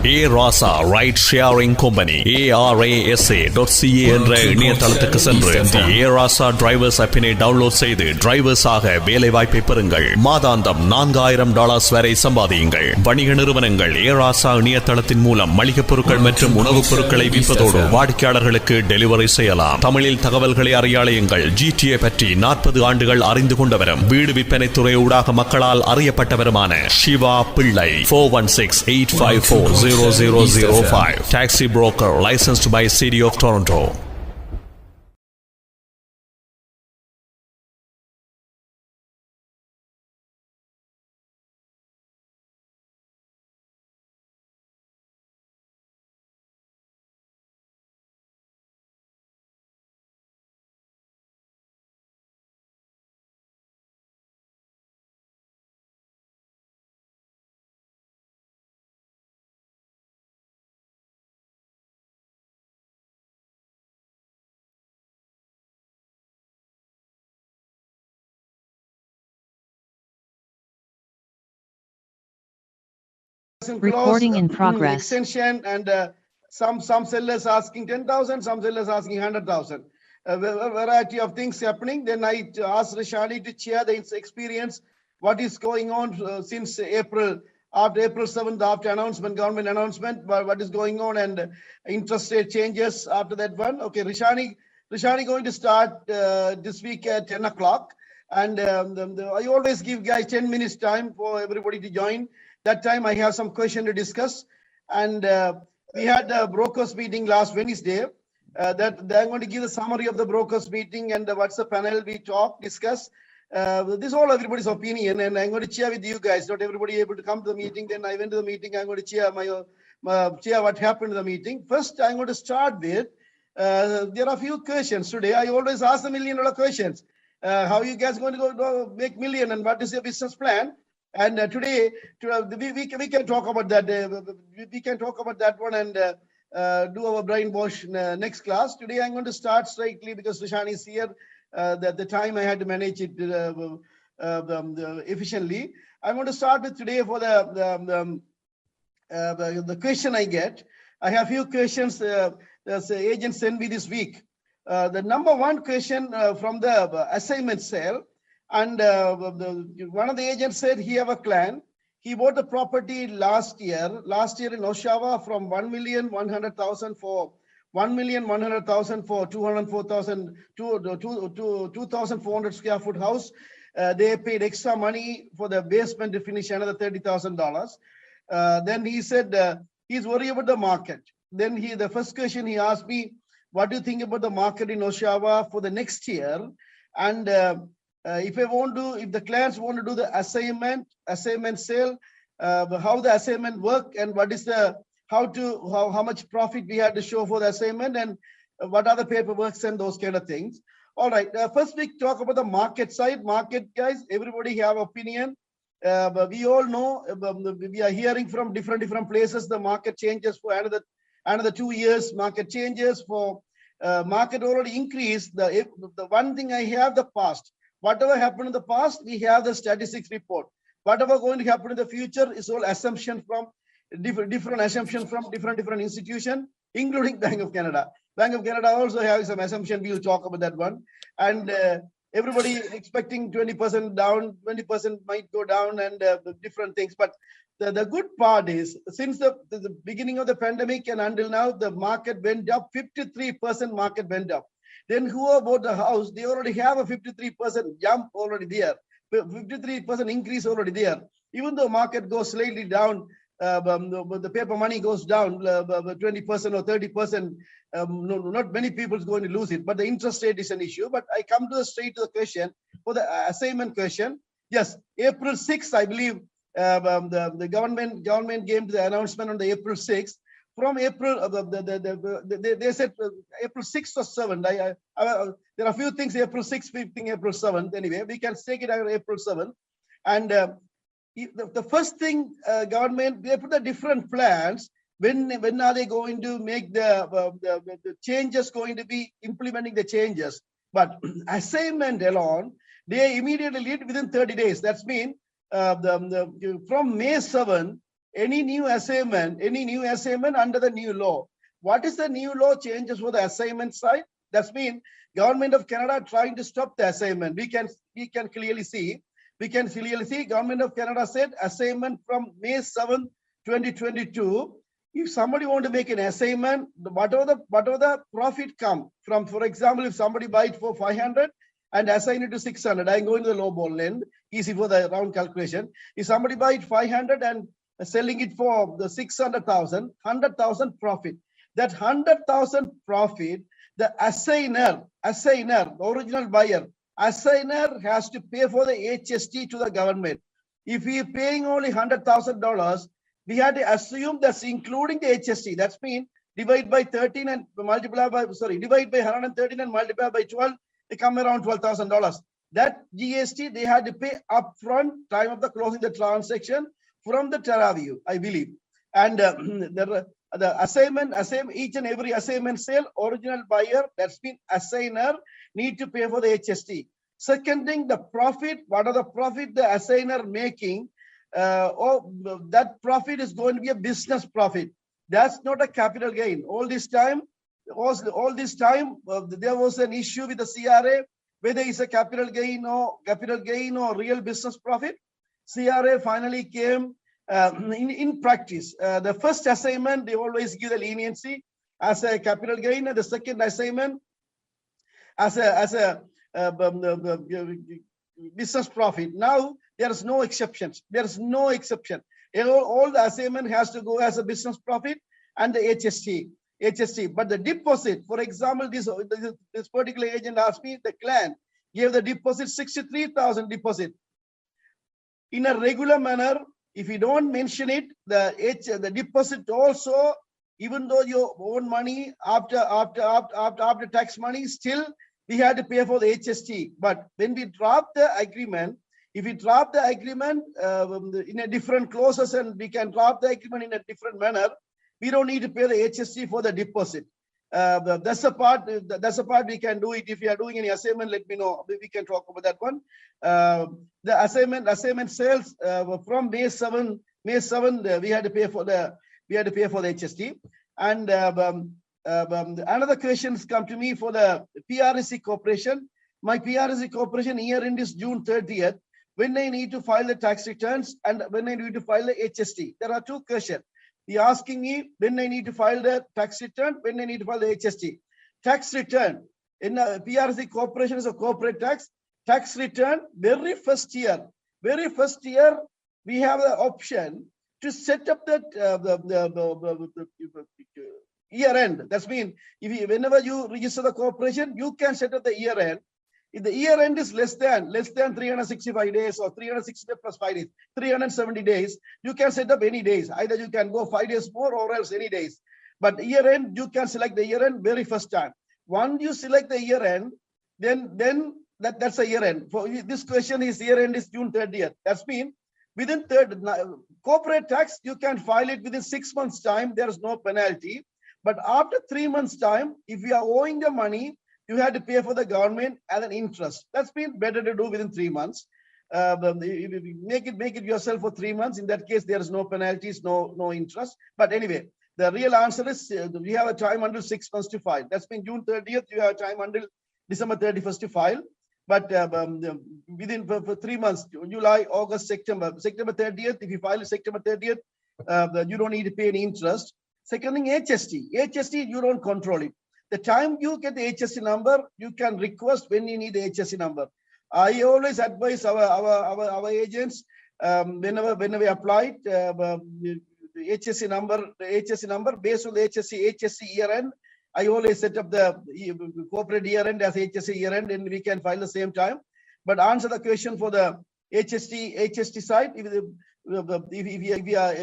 Rasa Ride Sharing Company arasa.ca என்ற இணையதளத்துக்கு சென்று The Rasa Drivers app-னை download செய்து டிரைவர்ஸாக வேலை வாய்ப்பை பெறுங்கள். மாதாந்தம் $4,000 வரை சம்பாதியுங்கள். வணிக நிறுவனங்கள் Rasa இணையதளத்தின் மூலம் மளிகை பொருட்கள் மற்றும் உணவுப் பொருட்களை விற்பதோடு வாடிக்கையாளர்களுக்கு டெலிவரி செய்யலாம். தமிழில் தகவல்களை அறியாளையுங்கள். GTA பற்றி 40 ஆண்டுகள் அறிந்து கொண்டவரும் வீடு விற்பனை துறை ஊடாக மக்களால் அறியப்பட்டவருமான சிவா பிள்ளை. 416-854-0005. Taxi broker licensed by City of Toronto. Recording in progress. Extension and some sellers asking 10,000, some sellers asking 100,000. A variety of things happening. Then I asked Rishani to share the experience, what is going on since April, after April 7th, after announcement, government announcement, what is going on, and interest rate changes after that one. Okay, Rishani going to start this week at 10 o'clock. And I always give guys 10 minutes time for everybody to join. That time I have some question to discuss. And we had a brokers meeting last Wednesday. That they're going to give the summary of the brokers meeting and what's the panel we talk, discuss. This is all everybody's opinion, and I'm going to share with you guys. Not everybody able to come to the meeting. Then I went to the meeting. I'm going to share share what happened in the meeting. First, I'm going to start with there are a few questions today. I always ask the $1 million questions. How you guys going to go make million, and what is your business plan? And today we can talk about that. We can talk about that one and do our brainwash next class. Today I'm going to start straightly because Rishani is here. The time I had to manage it efficiently. I'm going to start with today for the question I get. I have few questions the agent sent me this week. The number one question from the assignment sale. And one of the agents said he have a client. He bought the property last year in Oshawa from 1,100,000 for 1,100,000 for 2,400 square foot house. They paid extra money for the basement to finish another $30,000. Then he said he's worried about the market. Then the first question he asked me, what do you think about the market in Oshawa for the next year? And if the clients want to do the assignment sale, how the assignment work, and what is how much profit we had to show for the assignment, and what are the paperwork and those kind of things. All right. First we talk about the market side. Market, guys, everybody have opinion. But we all know we are hearing from different places. The market changes for another 2 years. Market changes for market already increased. The one thing I have the past. Whatever happened in the past, we have the statistics report. Whatever going to happen in the future is all assumption from different assumptions from different institutions, including Bank of Canada. Bank of Canada also has some assumption. We will talk about that one. And everybody expecting 20% down, 20% might go down, and different things. But the good part is, since the beginning of the pandemic and until now, the market went up. 53% market went up. Then whoever bought the house, they already have a 53% jump already there, 53% increase already there. Even though market goes slightly down, the paper money goes down 20% or 30%. Not many people is going to lose it, but the interest rate is an issue. But I come straight to the question for the assignment question. Yes, April 6th, I believe the government gave the announcement on the April 6th. From April, they said April 6th or 7th. There are a few things, April 6th, 15th, April 7th. Anyway, we can take it out April 7th. And the first thing, government, they put the different plans. When are they going to make the changes, going to be implementing the changes? But assignment alone, they immediately lead within 30 days. That's mean from May 7th, any new assignment under the new law. What is the new law changes for the assignment side? That's mean Government of Canada trying to stop the assignment. We can clearly see. Government of Canada said assignment from May 7, 2022. If somebody want to make an assignment, whatever the profit come from, for example, if somebody buy it for 500 and assign it to 600, I'm going to the low ball end, easy for the round calculation. If somebody buy it 500 and selling it for the 600,000, 100,000 profit. That 100,000 profit, the assigner, the original buyer, assigner has to pay for the HST to the government. If we are paying only $100,000, we had to assume that's including the HST. That's mean divide by 13 and multiply by, divide by 113 and multiply by 12, they come around $12,000. That GST they had to pay upfront time of the closing the transaction from the Terraview, I believe. And the assignment, each and every assignment sale, original buyer, that's been assigner, need to pay for the HST. Second thing, the profit, what are the profit the assigner making? That profit is going to be a business profit. That's not a capital gain. All this time, there was an issue with the CRA, whether it's a capital gain or real business profit. CRA finally came in practice. The first assignment, they always give the leniency as a capital gain, and the second assignment as a business profit. Now there is no exceptions. There is no exception. All the assignment has to go as a business profit and the HST. But the deposit, for example, this particular agent asked me, the client gave the deposit 63,000 deposit. In a regular manner, if you don't mention it, the deposit also, even though you own money after tax money, still we had to pay for the HST. But when we drop the agreement, if we drop the agreement in a different clauses and we can drop the agreement in a different manner, we don't need to pay the HST for the deposit. That's the part we can do it. If you are doing any assignment, let me know. We can talk about that one. The assignment sales from May 7, we had to pay for the HST. And another questions come to me for the PRSC Corporation. My PRSC Corporation year end is June 30th. When I need to file the tax returns and when I need to file the HST. There are two questions. He asking me when I need to file the tax return, when I need to file the HST. Tax return in a PRSC Corporation is a corporate tax return. Very first year, we have the option to set up that the year end. That's mean whenever you register the corporation, you can set up the year end. If the year end is less than 365 days or 365 plus 5 days, 370 days, you can set up any days. Either you can go 5 days more or else any days. But year end, you can select the year end very first time. Once you select the year end, then that's a year end. For this question is year end is June 30th. That's mean within corporate tax, you can file it within 6 months time. There is no penalty. But after 3 months time, if you are owing the money, you had to pay for the government as an interest. That's been better to do within 3 months. Make it yourself for 3 months. In that case, there is no penalties, no interest. But anyway, the real answer is we have a time until 6 months to file. That's been June 30th. You have time until December 31st to file. But within for 3 months, July, August, September 30th, if you file it September 30th, you don't need to pay any interest. Second thing, HST, you don't control it. The time you get the HST number, you can request when you need the HST number. I always advise our agents whenever we apply the HST number based on the HST year end. I always set up the corporate year end as HST year end, and we can file the same time. But answer the question for the HST side. If we are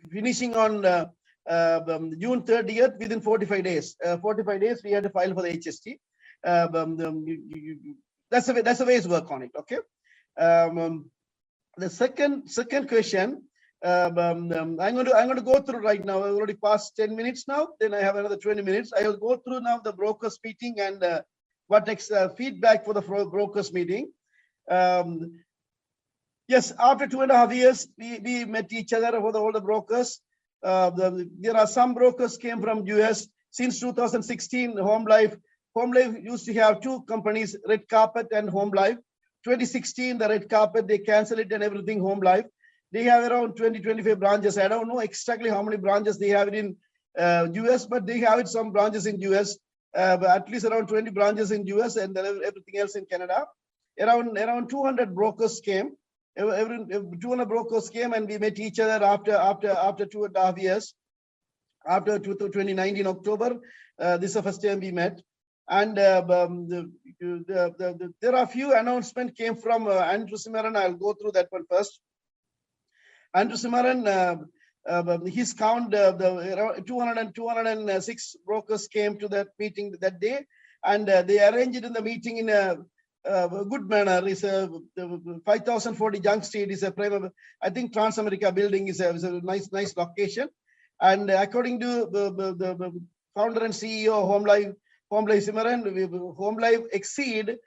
finishing on June 30th, within 45 days. 45 days, we had to file for the HST. That's the way it's work on it. Okay. The second question, I'm going to go through right now. I've already passed 10 minutes now. Then I have another 20 minutes. I will go through now the brokers meeting and what next feedback for the brokers meeting. Yes, after 2.5 years, we met each other for all the brokers. There are some brokers came from US. Since 2016, HomeLife used to have two companies, Red Carpet and HomeLife. 2016, the Red Carpet, they canceled it and everything, HomeLife. They have around 20-25 branches. I don't know exactly how many branches they have it in US, but they have it some branches in US, but at least around 20 branches in US and then everything else in Canada. Around 200 brokers came. Every 200 brokers came and we met each other after 2.5 years. After 2019 October, this is the first time we met. And there are a few announcements came from Andrew Simmeran. I'll go through that one first. Andrew Simmeran, his count, around 206 brokers came to that meeting that day, and they arranged it in the meeting in a good manner. It's a 5040 Junk Street is a private, I think Transamerica building is a nice location. And according to the founder and CEO of HomeLife Simmeran, HomeLife exceed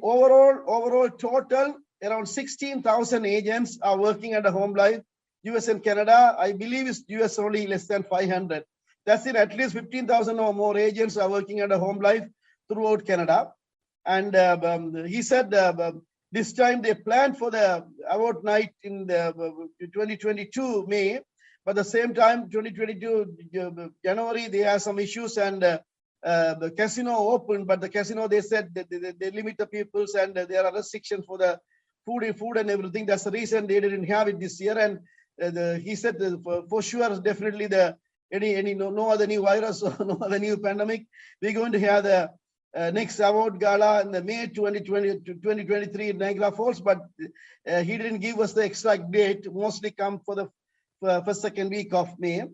overall total around 16,000 agents are working at a HomeLife. US and Canada, I believe it's US only less than 500. That's it. At least 15,000 or more agents are working at a HomeLife throughout Canada. And he said this time they planned for the award night in the 2022 May, but the same time 2022 January they have some issues and the casino opened, but the casino they said that they limit the peoples and there are restrictions for the food and everything. That's the reason they didn't have it this year. And he said for sure, definitely no other new virus or no other new pandemic, we're going to have the next award gala in the May 2023 in Niagara Falls, but he didn't give us the exact date. Mostly come for the first second week of May.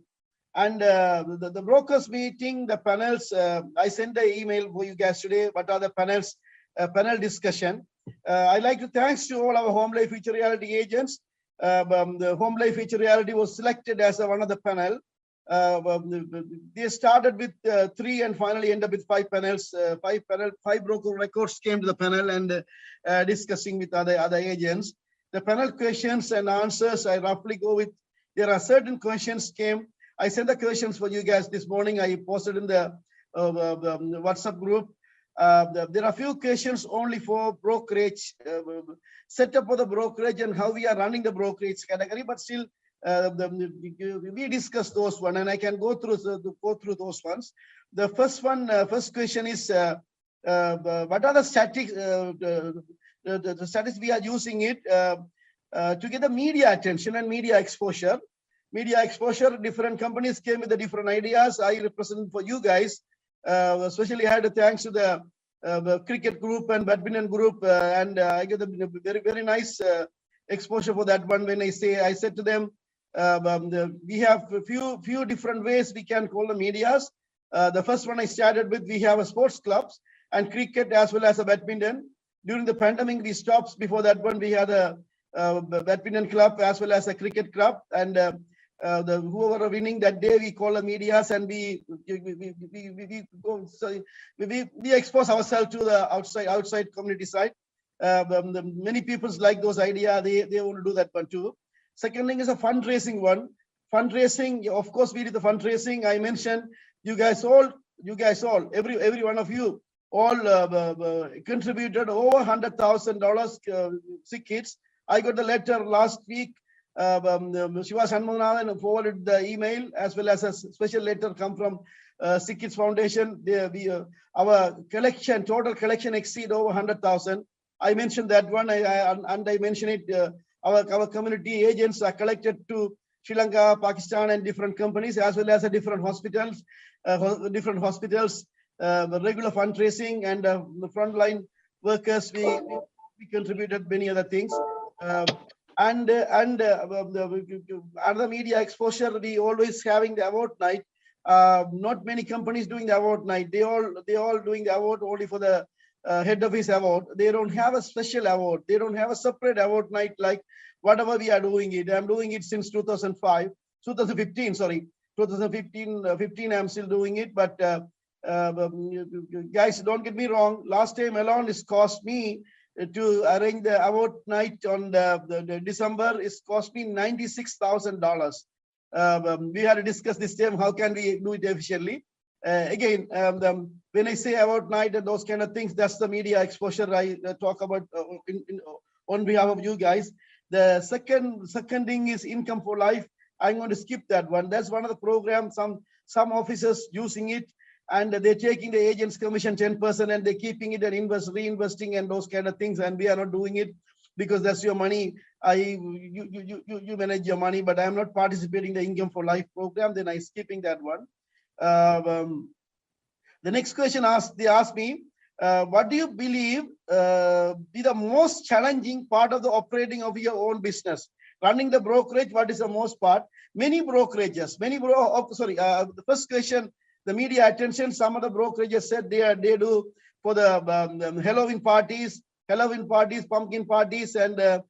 And the brokers meeting, the panels, I sent the email for you guys today. What are the panels? Panel discussion. I'd like to thanks to all our HomeLife Future Reality agents. The HomeLife Future Reality was selected as one of the panel. They started with 3 and finally end up with 5 panels. 5 broker records came to the panel and discussing with other agents. The panel questions and answers, I roughly go with, there are certain questions came. I sent the questions for you guys this morning. I posted in the WhatsApp group. There are a few questions only for brokerage, setup for the brokerage and how we are running the brokerage category, but still we discussed those one and I can go through those ones. The first question is what are the statistics the statistics we are using it to get the media attention and media exposure. Different companies came with the different ideas. I represent for you guys, especially I had to thanks to the cricket group and badminton group, and I get a very nice exposure for that one. When I said to them, we have a few different ways we can call the medias. The first one I started with, we have a sports clubs and cricket as well as a badminton. During the pandemic, we stopped. Before that one, we had a badminton club as well as a cricket club, and whoever are winning that day, we call the medias, and we expose ourselves to the outside community side. Many people like those ideas. They want to do that one too. Second thing is a fundraising one. Fundraising, of course, we did the fundraising. I mentioned you guys all, every one of you all contributed over $100,000 sick kids. I got the letter last week. Shiva Shanmunathan forwarded the email as well as a special letter come from Sick Kids Foundation. Our total collection exceed over 100,000. I mentioned that one, and I mentioned it. Our community agents are collected to Sri Lanka, Pakistan, and different companies as well as different hospitals. Regular fundraising and the frontline workers. We contributed many other things. And other media exposure, we always having the award night. Not many companies doing the award night. They all doing the award only for the head office award. They don't have a special award. They don't have a separate award night like whatever we are doing it. I'm doing it since 2015. Sorry, 2015. I'm still doing it. But guys, don't get me wrong. Last time alone, it's cost me to arrange the award night on the December. It's cost me $96,000. We had to discuss this time. How can we do it efficiently? Again, when I say award night and those kind of things, that's the media exposure I talk about on behalf of you guys. The second thing is income for life. I'm going to skip that one. That's one of the programs. Some officers using it, and they're taking the agent's commission 10% and they're keeping it and reinvesting and those kind of things. And we are not doing it because that's your money. You manage your money, but I'm not participating in the income for life program. Then I'm skipping that one. The next question they asked me, what do you believe be the most challenging part of the operating of your own business? Running the brokerage, what is the most part? Many brokerages, the first question, the media attention, some of the brokerages said they do for the Halloween parties, pumpkin parties, and the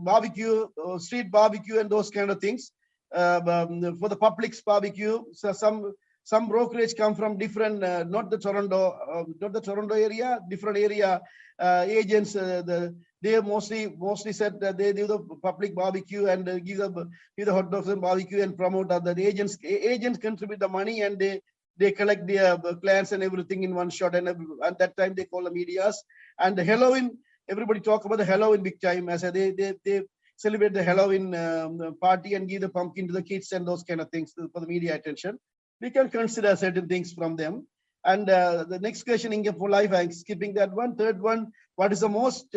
barbecue, street barbecue, and those kind of things. For the public's barbecue, so some brokerage come from different, not the Toronto area, different area agents. They mostly said that they do the public barbecue and give the hot dogs and barbecue and promote that. Agents contribute the money and they collect their plans and everything in one shot. And at that time they call the medias. And the Halloween, everybody talk about the Halloween big time. As they celebrate the Halloween party and give the pumpkin to the kids and those kind of things for the media attention. We can consider certain things from them. And the next question, income for life, I'm skipping that one. Third one, what is the most,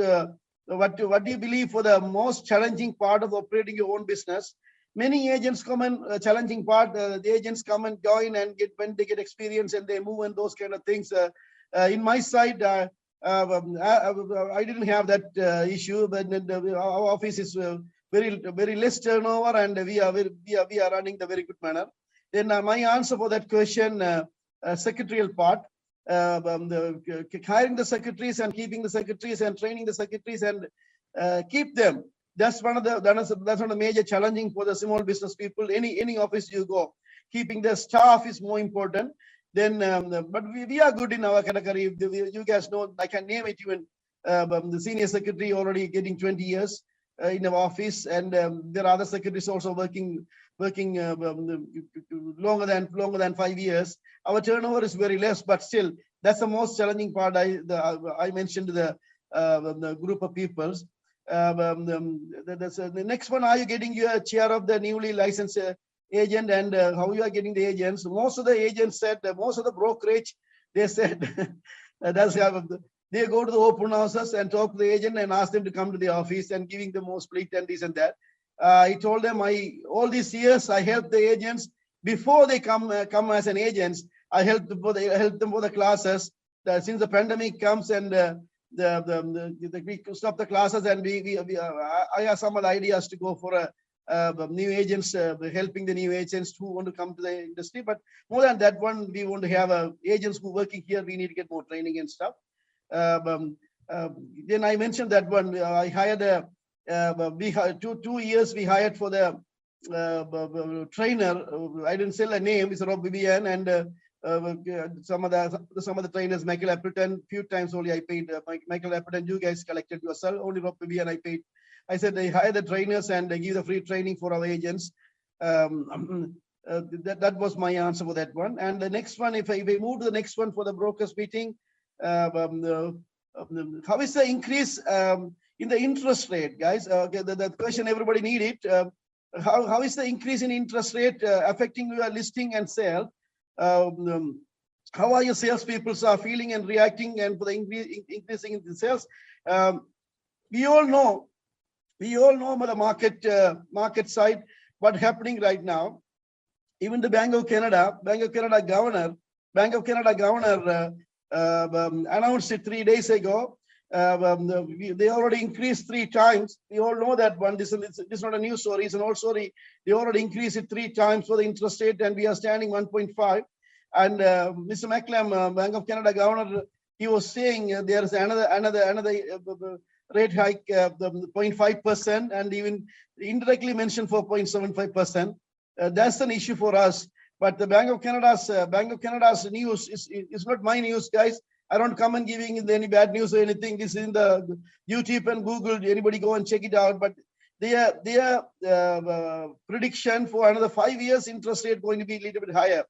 what do you believe for the most challenging part of operating your own business? Many agents come and challenging part, the agents come and join and when they get experience and they move and those kind of things. In my side, I didn't have that issue, but our office is very less turnover and we are running the very good manner. Then my answer for that question, secretarial part, hiring the secretaries and keeping the secretaries and training the secretaries and keep them. That's one of the major challenging for the small business people. Any office you go, keeping the staff is more important. Then, but we are good in our category. You guys know, I can name it even. The senior secretary already getting 20 years in our office, and there are other secretaries also working longer than 5 years. Our turnover is very less, but still, that's the most challenging part. I mentioned the group of peoples. The next one, are you getting your share of the newly licensed agent, and how you are getting the agents? Most of the agents said, most of the brokerage, they said they go to the open houses and talk to the agent and ask them to come to the office and giving them more split and this and that. I told them all these years I helped the agents before they come as an agent. I helped them for the classes. Since the pandemic comes and we stop the classes and I have some other ideas to go for new agents, helping the new agents who want to come to the industry. But more than that one, we want to have agents who are working here. We need to get more training and stuff. Then I mentioned that one. I hired we had 2 years. We hired for the trainer. I didn't say a name. It's Rob Vivian and some of the trainers, Michael Appleton. Few times only I paid Michael Appleton. You guys collected yourself. Only Rob Vivian I paid. I said they hire the trainers and they give the free training for our agents. That was my answer for that one. And the next one, if we move to the next one for the brokers meeting, how is the increase in the interest rate, guys? The question everybody needed. How is the increase in interest rate affecting your listing and sale? How are your salespeople are feeling and reacting, and for the increasing in the sales? We all know about the market side, what's happening right now. Even the Bank of Canada governor announced it 3 days ago. They already increased 3 times. We all know that one. This is not a new story. It's an old story. They already increased it 3 times for the interest rate, and we are standing 1.5. And Mr. McClam, Bank of Canada governor, he was saying there is another rate hike, the 0.5%, and even indirectly mentioned 4.75%. That's an issue for us. But the Bank of Canada's news is not my news, guys. I don't come and giving any bad news or anything. This is in the YouTube and Google. Anybody go and check it out. But their prediction for another 5 years, interest rate going to be a little bit higher.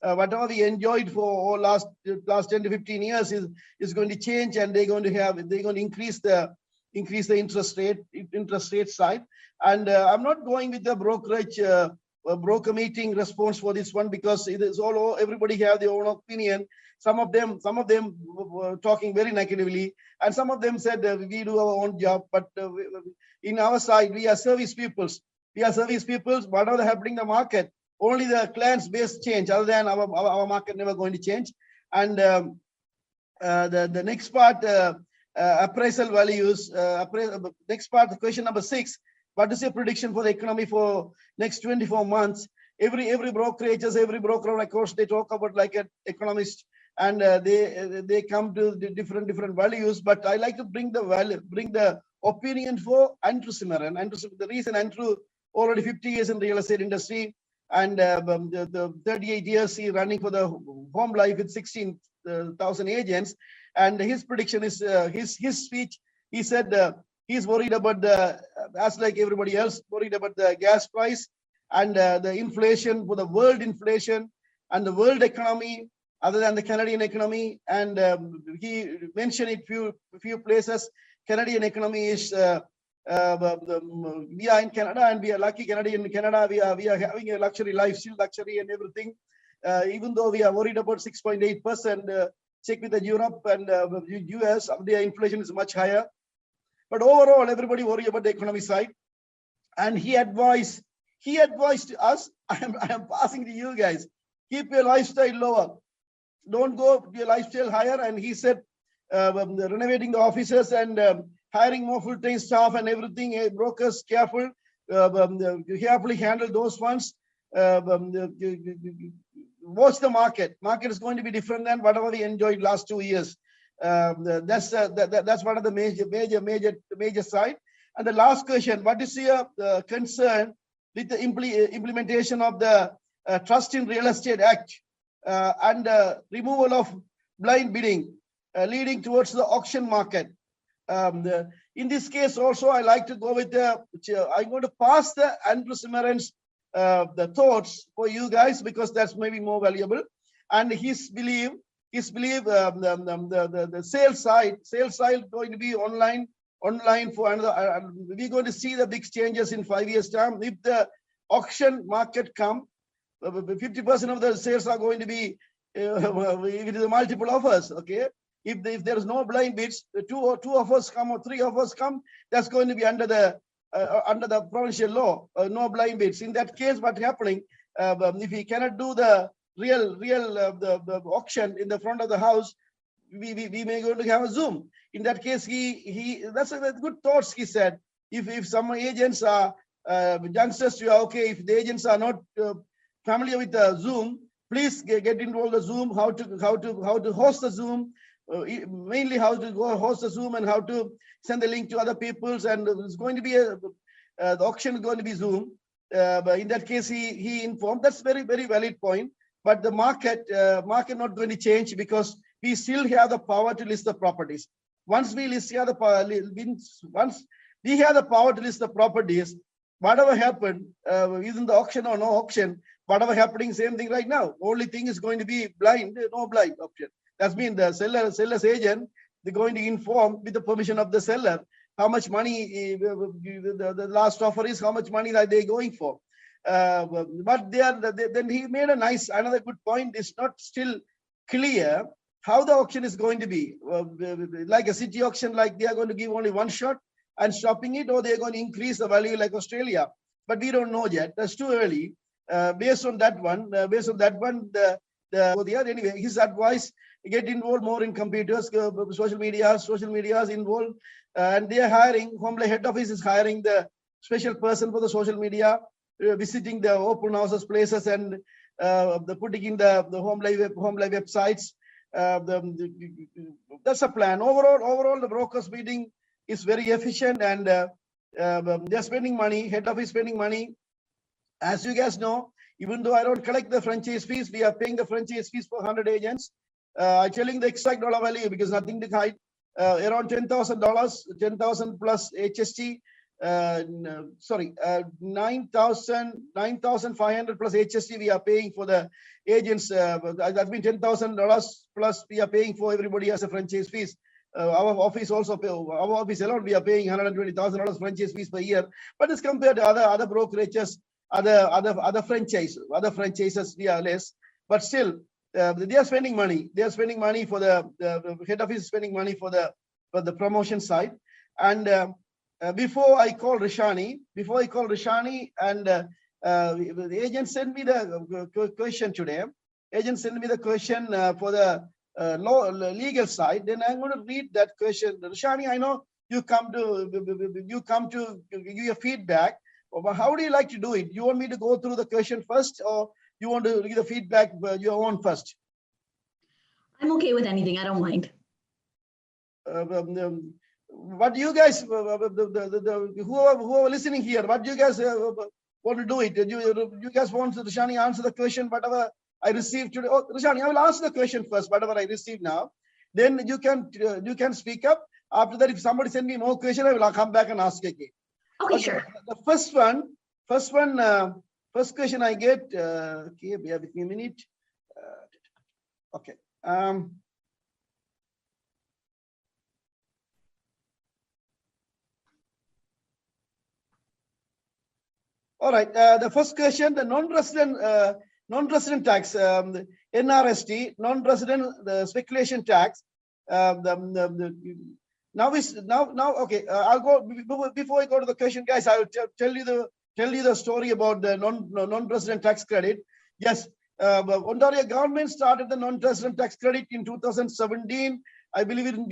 Whatever we enjoyed for last 10 to 15 years is going to change, and they're going to increase the interest rate side. And I'm not going with the brokerage broker meeting response for this one, because it is all everybody have their own opinion. Some of them were talking very negatively, and some of them said we do our own job. But in our side, we are service peoples. Whatever happening in the market, only the client's base change. Other than our market never going to change. And the next part, appraisal values. Next part, question number 6. What is your prediction for the economy for next 24 months? Every brokerages, every broker records, they talk about like an economist, and they come to the different values. But I like to bring the opinion for Andrew Zimmerman. The reason Andrew already 50 years in real estate industry, and the 38 years he running for the HomeLife with 16,000 agents. And his prediction is his speech. He said he's worried about as like everybody else, worried about the gas price and the inflation, for the world inflation and the world economy, other than the Canadian economy. And he mentioned it few places. Canadian economy is we are in Canada, and we are lucky. Canadian in Canada, we are having a luxury life, still luxury and everything. Even though we are worried about 6.8%, check with the Europe and US, their inflation is much higher. But overall, everybody worry about the economy side. And he advised us, I am passing to you guys, keep your lifestyle lower. Don't go your lifestyle higher. And he said, renovating the offices and hiring more full-time staff and everything, brokers, carefully handle those funds. Watch the market. Market is going to be different than whatever we enjoyed last 2 years. That's one of the major side. And the last question: what is your concern with the implementation of the Trust in Real Estate Act and removal of blind bidding, leading towards the auction market? In this case, also, I like to go with I'm going to pass the Andrew Zimmerman's the thoughts for you guys, because that's maybe more valuable. And his belief the sales side going to be online for another. We're going to see the big changes in 5 years time. If the auction market come, 50% of the sales are going to be it is a multiple offers. Okay, if there is no blind bids, two offers come or 3 offers come, that's going to be under the provincial law, no blind bids. In that case, what's happening? If he cannot do the real the auction in the front of the house, we may going to have a Zoom. In that case, that's a good thoughts. He said, if some agents are youngsters, okay, if the agents are not familiar with the Zoom, please get involved the Zoom, how to host the Zoom, mainly how to go host the Zoom and how to send the link to other people's. And it's going to be the auction is going to be Zoom. But in that case, he informed. That's very, very valid point. But the market not going to change, because we still have the power to list the properties. Once we have the power to list the properties, whatever happened, either the auction or no auction, whatever happening, same thing right now. Only thing is going to be blind, no blind option. That's mean the seller's agent, they're going to inform with the permission of the seller how much money the last offer is, how much money are they going for. But then he made another good point. It's not still clear how the auction is going to be. Like a city auction, like they are going to give only one shot and stopping it, or they're going to increase the value like Australia. But we don't know yet. That's too early. Based on that one, anyway, his advice: get involved more in computers, social media is involved, and they are hiring. HomeLife head office is hiring the special person for the social media, visiting the open houses places, and the putting in the HomeLife websites. That's a plan. Overall, the brokers meeting is very efficient, and they're spending money. Head office spending money. As you guys know, even though I don't collect the franchise fees, we are paying the franchise fees for 100 agents. I'm telling the exact dollar value because nothing to hide. Around $10,000, 10,000 plus HST. Sorry, 9,500 plus HST we are paying for the agents. That's been $10,000 plus we are paying for everybody as a franchise fees. Our office also our office alone we are paying $120,000 franchise fees per year. But as compared to other brokerages, other franchises we are less. But still, they are spending money. They are spending money for the head office is spending money for the promotion side. And before I call Rishani, and the agent sent me the question today. Agent sent me the question for the legal side. Then I'm going to read that question. Rishani, I know you come to give your feedback. But how do you like to do it? You want me to go through the question first, or you want to give the feedback your own first? I'm okay with anything. I don't mind. What do you guys, who are listening here, what do you guys want to do it? You guys want Rishani answer the question, whatever I received today? Oh, Rishani, I will answer the question first, whatever I received now. Then you can speak up. After that, if somebody send me more question, I will come back and ask again. Okay, sure. The first question I get, okay, bear with me a minute. Okay. All right. The first question, the non-resident tax, NRST, non-resident speculation tax. Now okay. I'll go before I go to the question, guys. I will tell you the story about the non-resident tax credit. Yes, Ontario government started the non-resident tax credit in 2017. I believe in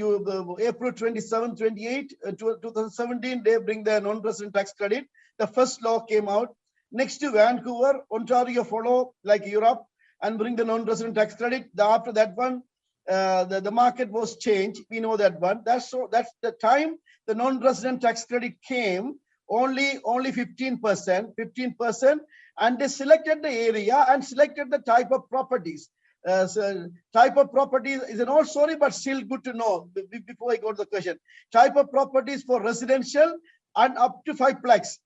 April 27, 28, 2017, they bring the non-resident tax credit. The first law came out. Next to Vancouver, Ontario follow like Europe and bring the non-resident tax credit. After that one, the market was changed. We know that one. That's the time the non-resident tax credit came. Only 15%, and they selected the area and selected the type of properties. So type of properties is an old story, but still good to know before I go to the question. Type of properties for residential and up to 5plex,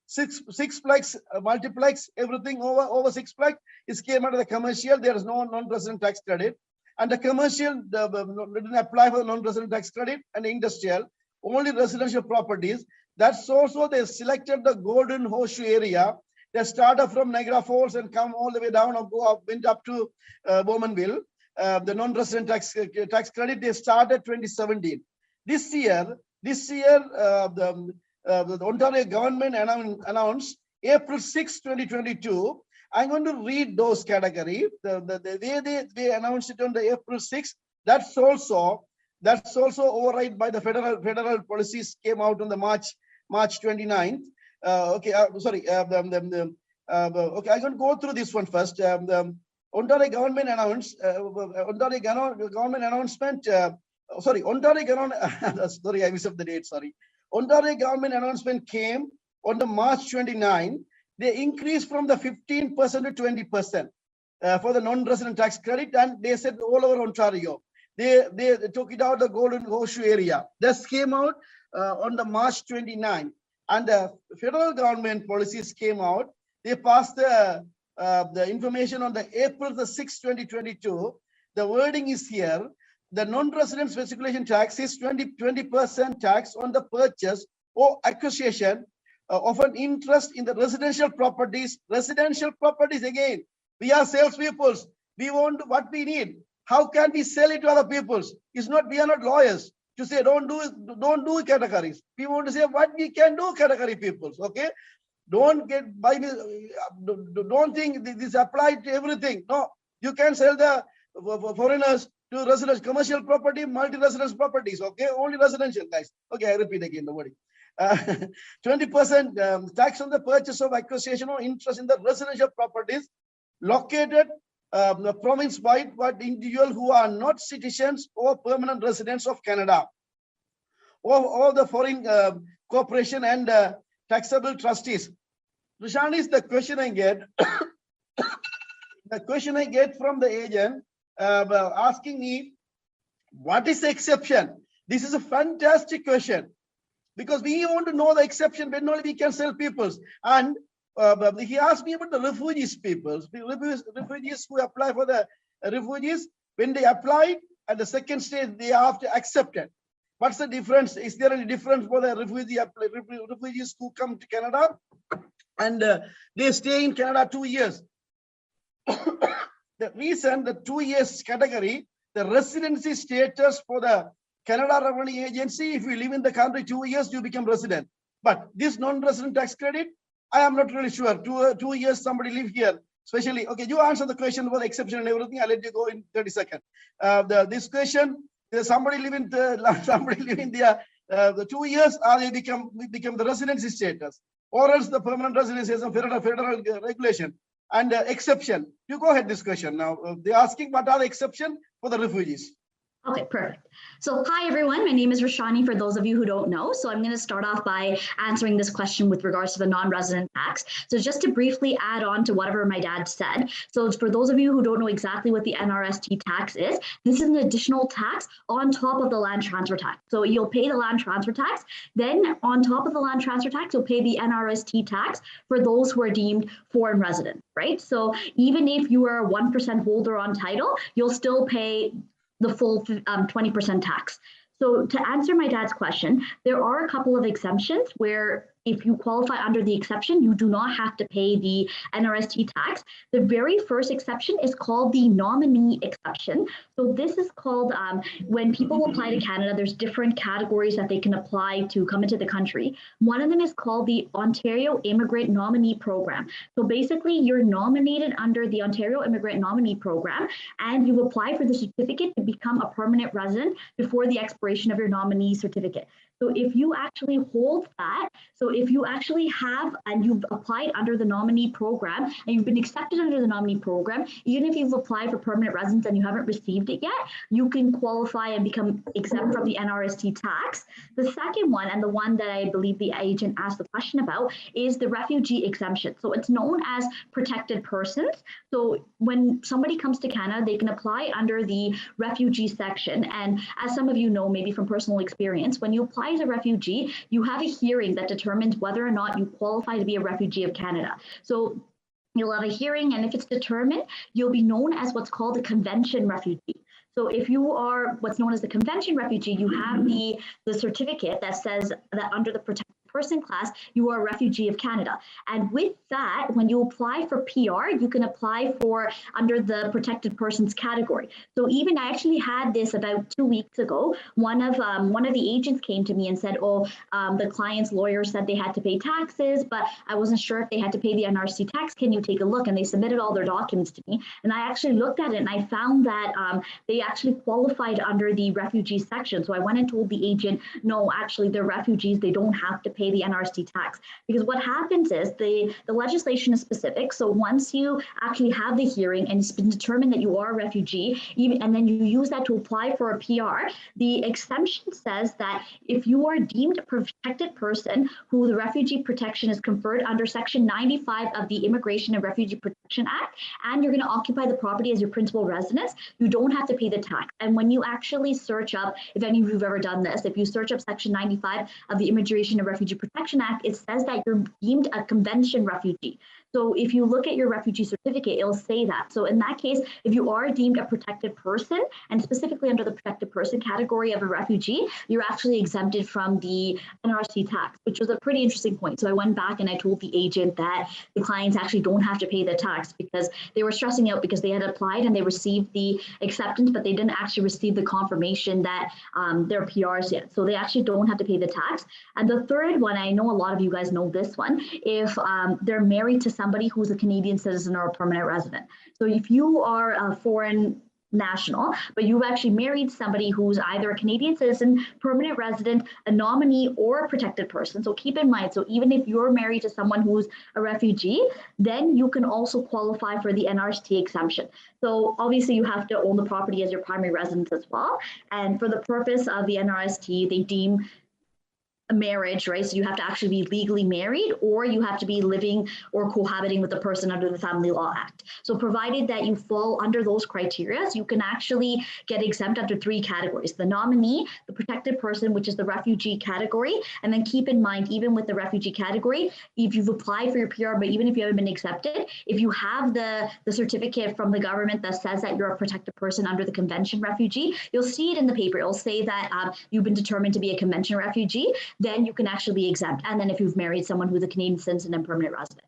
six plex, multiplex, everything over 6plex is came under the commercial. There is no non-resident tax credit, and the commercial didn't apply for the non-resident tax credit, and industrial only residential properties. That's also they selected the Golden Horseshoe area. They started from Niagara Falls and come all the way down and went up to Bowmanville. The non-resident tax credit they started 2017. This year the Ontario government announced April 6, 2022. I'm going to read those categories. The way they announced it on the April 6. That's also override by the federal policies came out on the March 29th. Okay, sorry. Okay, I'm going to go through this one first. The Ontario government announced. Ontario announcement. Sorry, I missed up the date. Sorry. Ontario government announcement came on the March 29. They increased from the 15% to 20% for the non-resident tax credit, and they said all over Ontario. They took it out the Golden Horseshoe area. This came out on the March 29, and the federal government policies came out. They passed the information on the April the 6th, 2022. The wording is here. The non-resident speculation tax is 20% tax on the purchase or acquisition of an interest in the residential properties. Residential properties again. We are salespeople. We want what we need. How can we sell it to other people? It's not. We are not lawyers to say don't do categories. We want to say what we can do category people. Okay. Don't think this applied to everything. No, you can sell the foreigners to residential, commercial property, multi-residence properties. Okay, only residential, guys. Okay, I repeat again the wording. 20% tax on the purchase of acquisition or interest in the residential properties located province-wide by individuals who are not citizens or permanent residents of Canada, or the foreign corporation and taxable trustees. Rishani, is the question I get. The question I get from the agent. asking me, what is the exception? This is a fantastic question because we want to know the exception when only we can sell peoples. And he asked me about the refugees peoples, refugees who apply for the refugees. When they applied at the second stage, they have to accept it. What's the difference? Is there any difference for the refugees who come to Canada and they stay in Canada 2 years? The reason the 2 years category, the residency status for the Canada Revenue Agency, if you live in the country 2 years, you become resident. But this non-resident tax credit, I am not really sure. 2 years somebody live here, especially, okay, you answer the question about the exception and everything. I'll let you go in 30 seconds. This question, somebody live in the 2 years, or they become the residency status, or else the permanent residency is a federal regulation. And exception. You go ahead this question now. They're asking what are the exception for the refugees. Okay, perfect. So hi, everyone. My name is Rishani, for those of you who don't know. So I'm going to start off by answering this question with regards to the non-resident tax. So just to briefly add on to whatever my dad said. So for those of you who don't know exactly what the NRST tax is, this is an additional tax on top of the land transfer tax. So you'll pay the land transfer tax. Then on top of the land transfer tax, you'll pay the NRST tax for those who are deemed foreign resident, right? So even if you are a 1% holder on title, you'll still pay the full 20% tax. So to answer my dad's question, there are a couple of exemptions where if you qualify under the exception, you do not have to pay the NRST tax. The very first exception is called the nominee exception. So this is called when people apply to Canada, there's different categories that they can apply to come into the country. One of them is called the Ontario Immigrant Nominee Program. So basically you're nominated under the Ontario Immigrant Nominee Program and you apply for the certificate to become a permanent resident before the expiration of your nominee certificate. So if you actually hold that, so if you actually have and you've applied under the nominee program and you've been accepted under the nominee program, even if you've applied for permanent residence and you haven't received it yet, you can qualify and become exempt from the NRST tax. The second one, and the one that I believe the agent asked the question about, is the refugee exemption. So it's known as protected persons. So when somebody comes to Canada, they can apply under the refugee section. And as some of you know, maybe from personal experience, when you apply as a refugee, you have a hearing that determines whether or not you qualify to be a refugee of Canada. So you'll have a hearing, and if it's determined, you'll be known as what's called a convention refugee. So if you are what's known as the convention refugee, you have the certificate that says that under the protected person class, you are a refugee of Canada. And with that, when you apply for PR, you can apply for under the protected persons category. So even I actually had this about 2 weeks ago. One of the agents came to me and said, oh, the client's lawyer said they had to pay taxes, but I wasn't sure if they had to pay the NRC tax. Can you take a look? And they submitted all their documents to me. And I actually looked at it and I found that they actually qualified under the refugee section. So I went and told the agent, no, actually they're refugees. They don't have to pay the NRC tax, because what happens is the legislation is specific. So once you actually have the hearing and it's been determined that you are a refugee, and then you use that to apply for a PR, the exemption says that if you are deemed a protected person who the refugee protection is conferred under Section 95 of the Immigration and Refugee Protection Act, and you're going to occupy the property as your principal residence, you don't have to pay the tax. And when you actually search up, if any of you have ever done this, if you search up Section 95 of the Immigration and Refugee Protection Act, it says that you're deemed a convention refugee. So if you look at your refugee certificate, it'll say that. So in that case, if you are deemed a protected person, and specifically under the protected person category of a refugee, you're actually exempted from the NRC tax, which was a pretty interesting point. So I went back and I told the agent that the clients actually don't have to pay the tax, because they were stressing out because they had applied and they received the acceptance, but they didn't actually receive the confirmation that they're PRs yet. So they actually don't have to pay the tax. And the third one, I know a lot of you guys know this one, if they're married to somebody who's a Canadian citizen or a permanent resident. So if you are a foreign national, but you've actually married somebody who's either a Canadian citizen, permanent resident, a nominee, or a protected person. So keep in mind, so even if you're married to someone who's a refugee, then you can also qualify for the NRST exemption. So obviously you have to own the property as your primary residence as well. And for the purpose of the NRST, they deem a marriage, right? So you have to actually be legally married, or you have to be living or cohabiting with a person under the Family Law Act. So provided that you fall under those criteria, you can actually get exempt under 3 categories: the nominee, the protected person, which is the refugee category. And then keep in mind, even with the refugee category, if you've applied for your PR, but even if you haven't been accepted, if you have the certificate from the government that says that you're a protected person under the convention refugee, you'll see it in the paper. It'll say that you've been determined to be a convention refugee, then you can actually be exempt. And then if you've married someone who's a Canadian citizen and permanent resident.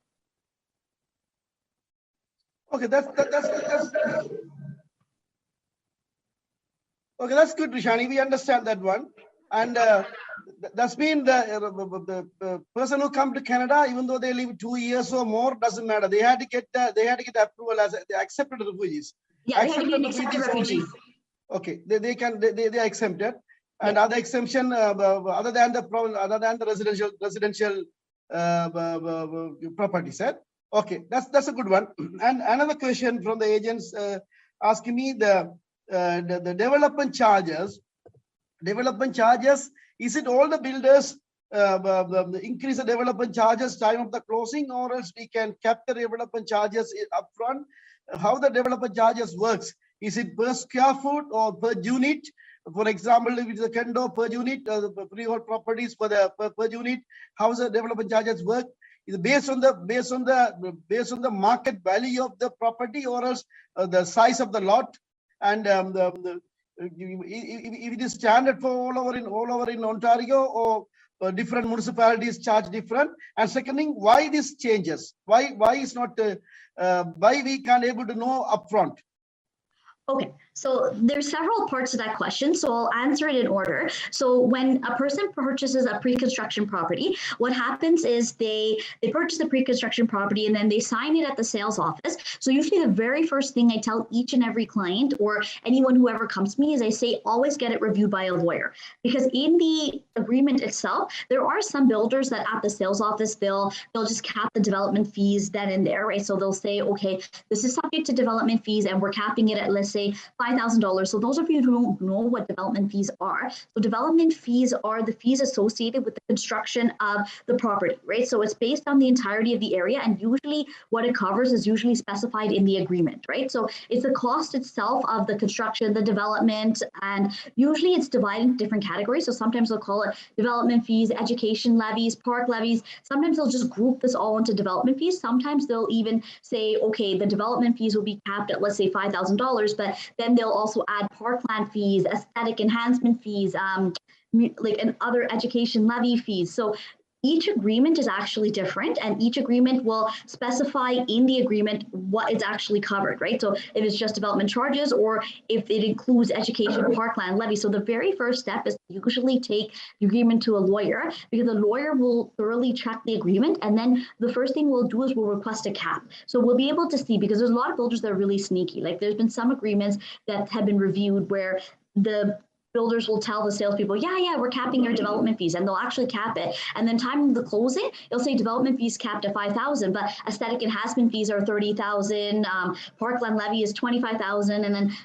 Okay, that's okay. That's good, Rishani. We understand that one, and that's mean the person who come to Canada, even though they live 2 years or more, doesn't matter. They had to get approval as they accepted refugees. Yeah, they had to be an accepted refugee. Okay, they are exempted. And other exemption, other than the residential property set. Okay, that's a good one. And another question from the agents asking me the development charges. Development charges, is it all the builders increase the development charges time of the closing, or else we can cap the development charges upfront? How the development charges works? Is it per square foot or per unit? For example, if it's a condo, per unit, the freehold properties per unit, how the development charges work? Is it based on the market value of the property, or else the size of the lot? And if it is standard for all over in Ontario, or different municipalities charge different? And second thing, why this changes? Why is not why we can't able to know upfront? Okay, so there's several parts to that question, so I'll answer it in order. So when a person purchases a pre-construction property, what happens is they purchase the pre-construction property and then they sign it at the sales office. So usually the very first thing I tell each and every client or anyone who ever comes to me is I say, always get it reviewed by a lawyer. Because in the agreement itself, there are some builders that at the sales office, they'll just cap the development fees then and there, right? So they'll say, okay, this is subject to development fees and we're capping it at, let's say, $5,000. So those of you who don't know what development fees are, so development fees are the fees associated with the construction of the property, right? So it's based on the entirety of the area, and usually what it covers is usually specified in the agreement, right? So it's the cost itself of the construction, the development, and usually it's divided into different categories. So sometimes they'll call it development fees, education levies, park levies. Sometimes they'll just group this all into development fees. Sometimes they'll even say, okay, the development fees will be capped at, let's say, $5,000, but then they'll also add parkland fees, aesthetic enhancement fees, and other education levy fees. So each agreement is actually different, and each agreement will specify in the agreement what is actually covered, right? So if it's just development charges or if it includes education, parkland levy. So the very first step is to usually take the agreement to a lawyer, because the lawyer will thoroughly check the agreement. And then the first thing we'll do is we'll request a cap. So we'll be able to see, because there's a lot of builders that are really sneaky. Like there's been some agreements that have been reviewed where the builders will tell the salespeople, yeah, we're capping your development fees, and they'll actually cap it. And then time of the closing, they'll say development fees capped at $5,000, but aesthetic enhancement fees are $30,000, parkland levy is $25,000, and then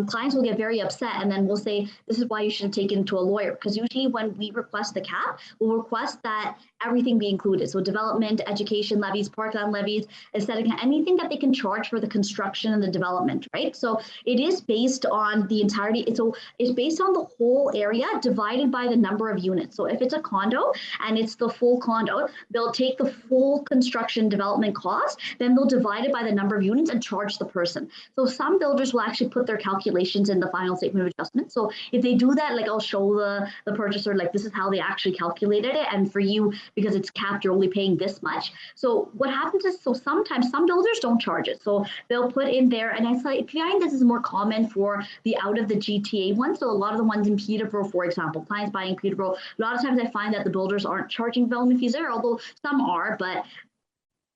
clients will get very upset, and then we'll say, this is why you should have taken it to a lawyer, because usually when we request the cap, we'll request that everything be included. So development, education levies, parkland levies, aesthetic, anything that they can charge for the construction and the development, right? So it is based on the entirety. So it's based on the whole area divided by the number of units. So if it's a condo and it's the full condo, they'll take the full construction development cost, then they'll divide it by the number of units and charge the person. So some builders will actually put their calculations in the final statement of adjustment. So if they do that, like I'll show the purchaser, like this is how they actually calculated it. And for you, because it's capped, you're only paying this much. So what happens is, so sometimes some builders don't charge it. So they'll put in there, and I find this is more common for the out of the GTA ones. So a lot of the ones in Peterborough, for example, clients buying Peterborough, a lot of times I find that the builders aren't charging development fees there, although some are. But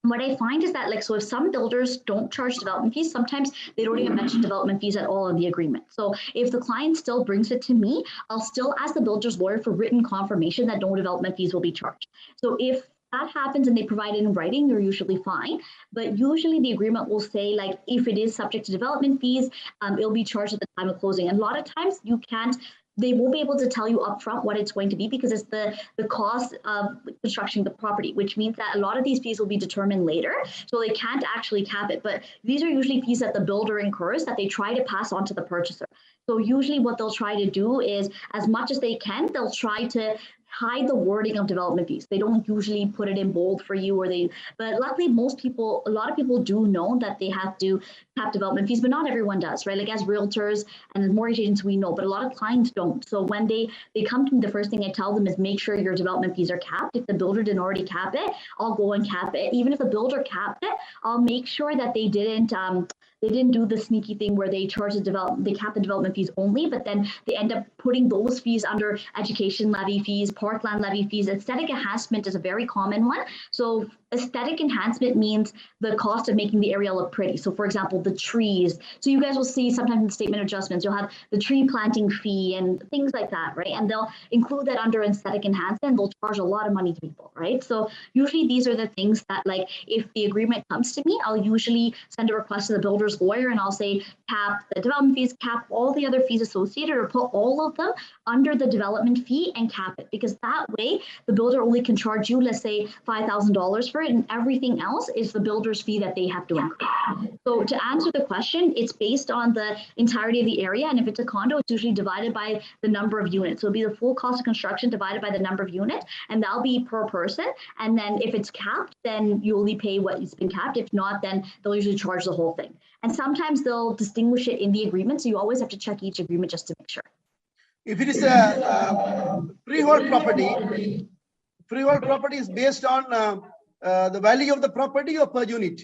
what I find is that, like, so if some builders don't charge development fees, sometimes they don't even mention development fees at all in the agreement. So if the client still brings it to me, I'll still ask the builder's lawyer for written confirmation that no development fees will be charged. So if that happens and they provide it in writing, they're usually fine. But usually the agreement will say, like, if it is subject to development fees, it'll be charged at the time of closing. And a lot of times you can't they won't be able to tell you upfront what it's going to be because it's the cost of constructing the property, which means that a lot of these fees will be determined later. So they can't actually cap it. But these are usually fees that the builder incurs that they try to pass on to the purchaser. So usually what they'll try to do is, as much as they can, they'll try to hide the wording of development fees. They don't usually put it in bold for you, but luckily a lot of people do know that they have to cap development fees, but not everyone does, right? Like as realtors and as mortgage agents, we know, but a lot of clients don't. So when they come to me, the first thing I tell them is make sure your development fees are capped. If the builder didn't already cap it, I'll go and cap it. Even if the builder capped it, I'll make sure that they didn't do the sneaky thing where they cap the development fees only, but then they end up putting those fees under education levy fees, parkland levy fees. Aesthetic enhancement is a very common one. So aesthetic enhancement means the cost of making the area look pretty. So for example, the trees. So you guys will see sometimes in the statement of adjustments, you'll have the tree planting fee and things like that, right? And they'll include that under aesthetic enhancement. They'll charge a lot of money to people, right? So usually these are the things that, like, if the agreement comes to me, I'll usually send a request to the builder's lawyer and I'll say cap the development fees, cap all the other fees associated, or put all of them under the development fee and cap it, because that way the builder only can charge you, let's say $5,000 for it, and everything else is the builder's fee that they have to incur. So to answer the question, it's based on the entirety of the area, and if it's a condo, it's usually divided by the number of units. So it'll be the full cost of construction divided by the number of units, and that'll be per person. And then if it's capped, then you only pay what has been capped. If not, then they'll usually charge the whole thing. And sometimes they'll distinguish it in the agreement, so you always have to check each agreement just to make sure. If it is a freehold property is based on the value of the property or per unit?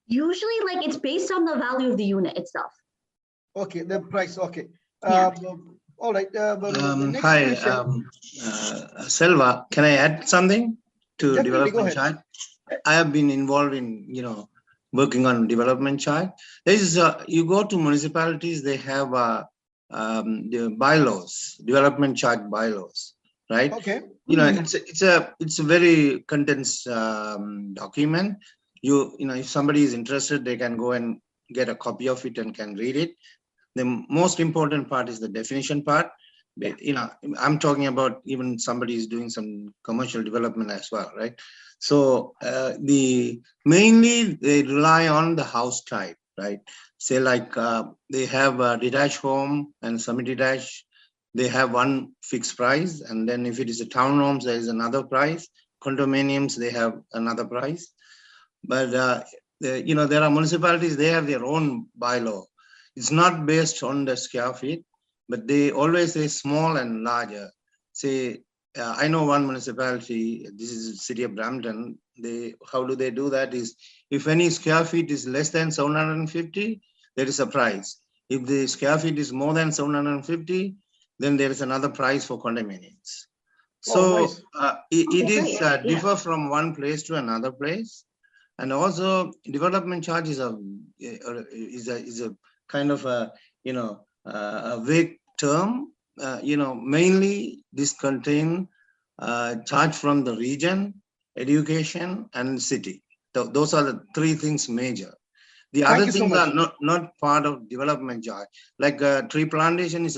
Usually, like, it's based on the value of the unit itself. Okay, the price. Okay. Yeah. All right. Hi, Selva. Can I add something to Definitely, development chart? I have been involved in, working on development chart. You go to municipalities, they have the bylaws, development chart bylaws, right? Okay. It's a very condensed document. If somebody is interested, they can go and get a copy of it and can read it. The most important part is the definition part. But, I'm talking about even somebody is doing some commercial development as well, right? So mainly they rely on the house type, right? Say like they have a detached home and semi-detached, they have one fixed price. And then if it is a townhomes, there is another price. Condominiums, they have another price. But, there are municipalities, they have their own bylaw. It's not based on the square feet, but they always say small and larger. Say, I know one municipality, this is the city of Brampton, how do they do that is, if any square feet is less than 750, there is a price. If the square feet is more than 750, then there is another price for condominiums. So nice. it is differ from one place to another place. And also development charge is a kind of a vague term. Mainly this contain charge from the region, education, and city. Those are the three things major. The other things are not part of development charge. Like tree plantation is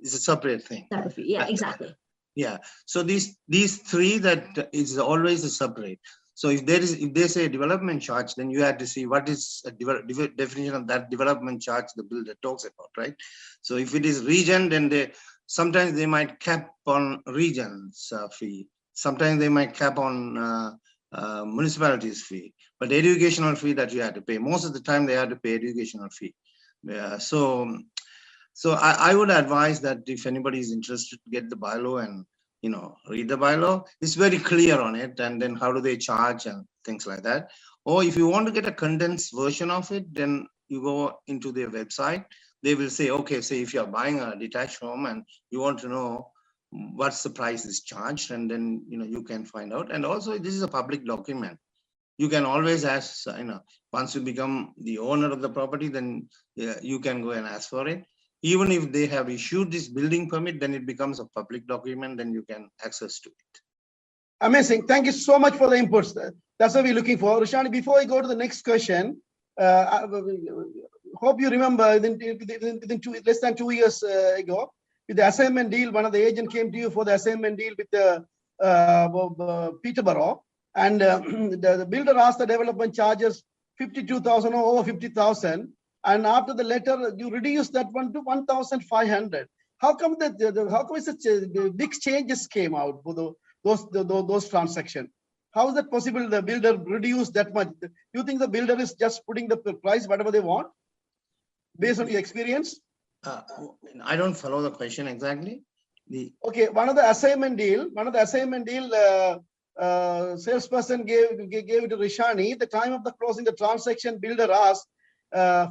a separate thing. Yeah, exactly. Yeah. So these three that is always a separate. So if they say development charge, then you have to see what is a definition of that development charge the builder talks about, right? So if it is region, then sometimes they might cap on regions fee. Sometimes they might cap on municipalities fee. But the educational fee that you have to pay, most of the time they have to pay educational fee. Yeah. So I would advise that if anybody is interested, get the bylaw and read the bylaw. It's very clear on it, and then how do they charge and things like that. Or if you want to get a condensed version of it, then you go into their website. They will say, okay, say if you're buying a detached home and you want to know what's the price is charged, and then you can find out. And also this is a public document. You can always ask, once you become the owner of the property, then you can go and ask for it. Even if they have issued this building permit, then it becomes a public document, then you can access to it. Amazing. Thank you so much for the inputs. That's what we're looking for. Rishani, before we go to the next question, hope you remember within less than 2 years ago, with the assignment deal, one of the agent came to you for the assignment deal with the Peterborough, and the builder asked the development charges 52,000 or over 50,000, and after the letter you reduced that one to 1,500. How come that? How come such big changes came out for those transactions? How is that possible? The builder reduced that much. Do you think the builder is just putting the price whatever they want based on your experience? I don't follow the question exactly. Okay, one of the assignment deal, salesperson gave it to Rishani. The time of the closing, the transaction builder asked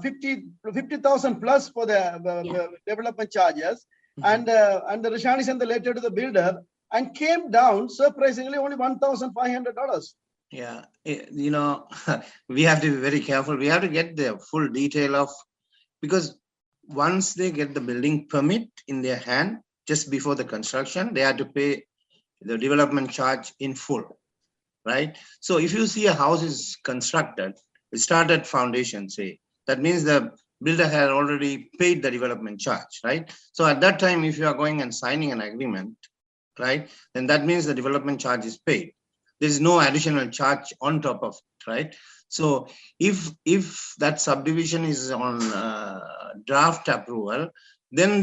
50,000 plus for the development charges, and the Rishani sent the letter to the builder and came down surprisingly only $1,500. Yeah, you know, we have to be very careful. We have to get the full detail of, because once they get the building permit in their hand, just before the construction, they have to pay the development charge in full, right? So if you see a house is constructed, it started foundation, say, that means the builder had already paid the development charge, right? So at that time, if you are going and signing an agreement, right, then that means the development charge is paid. There is no additional charge on top of it, right? So if that subdivision is on draft approval, then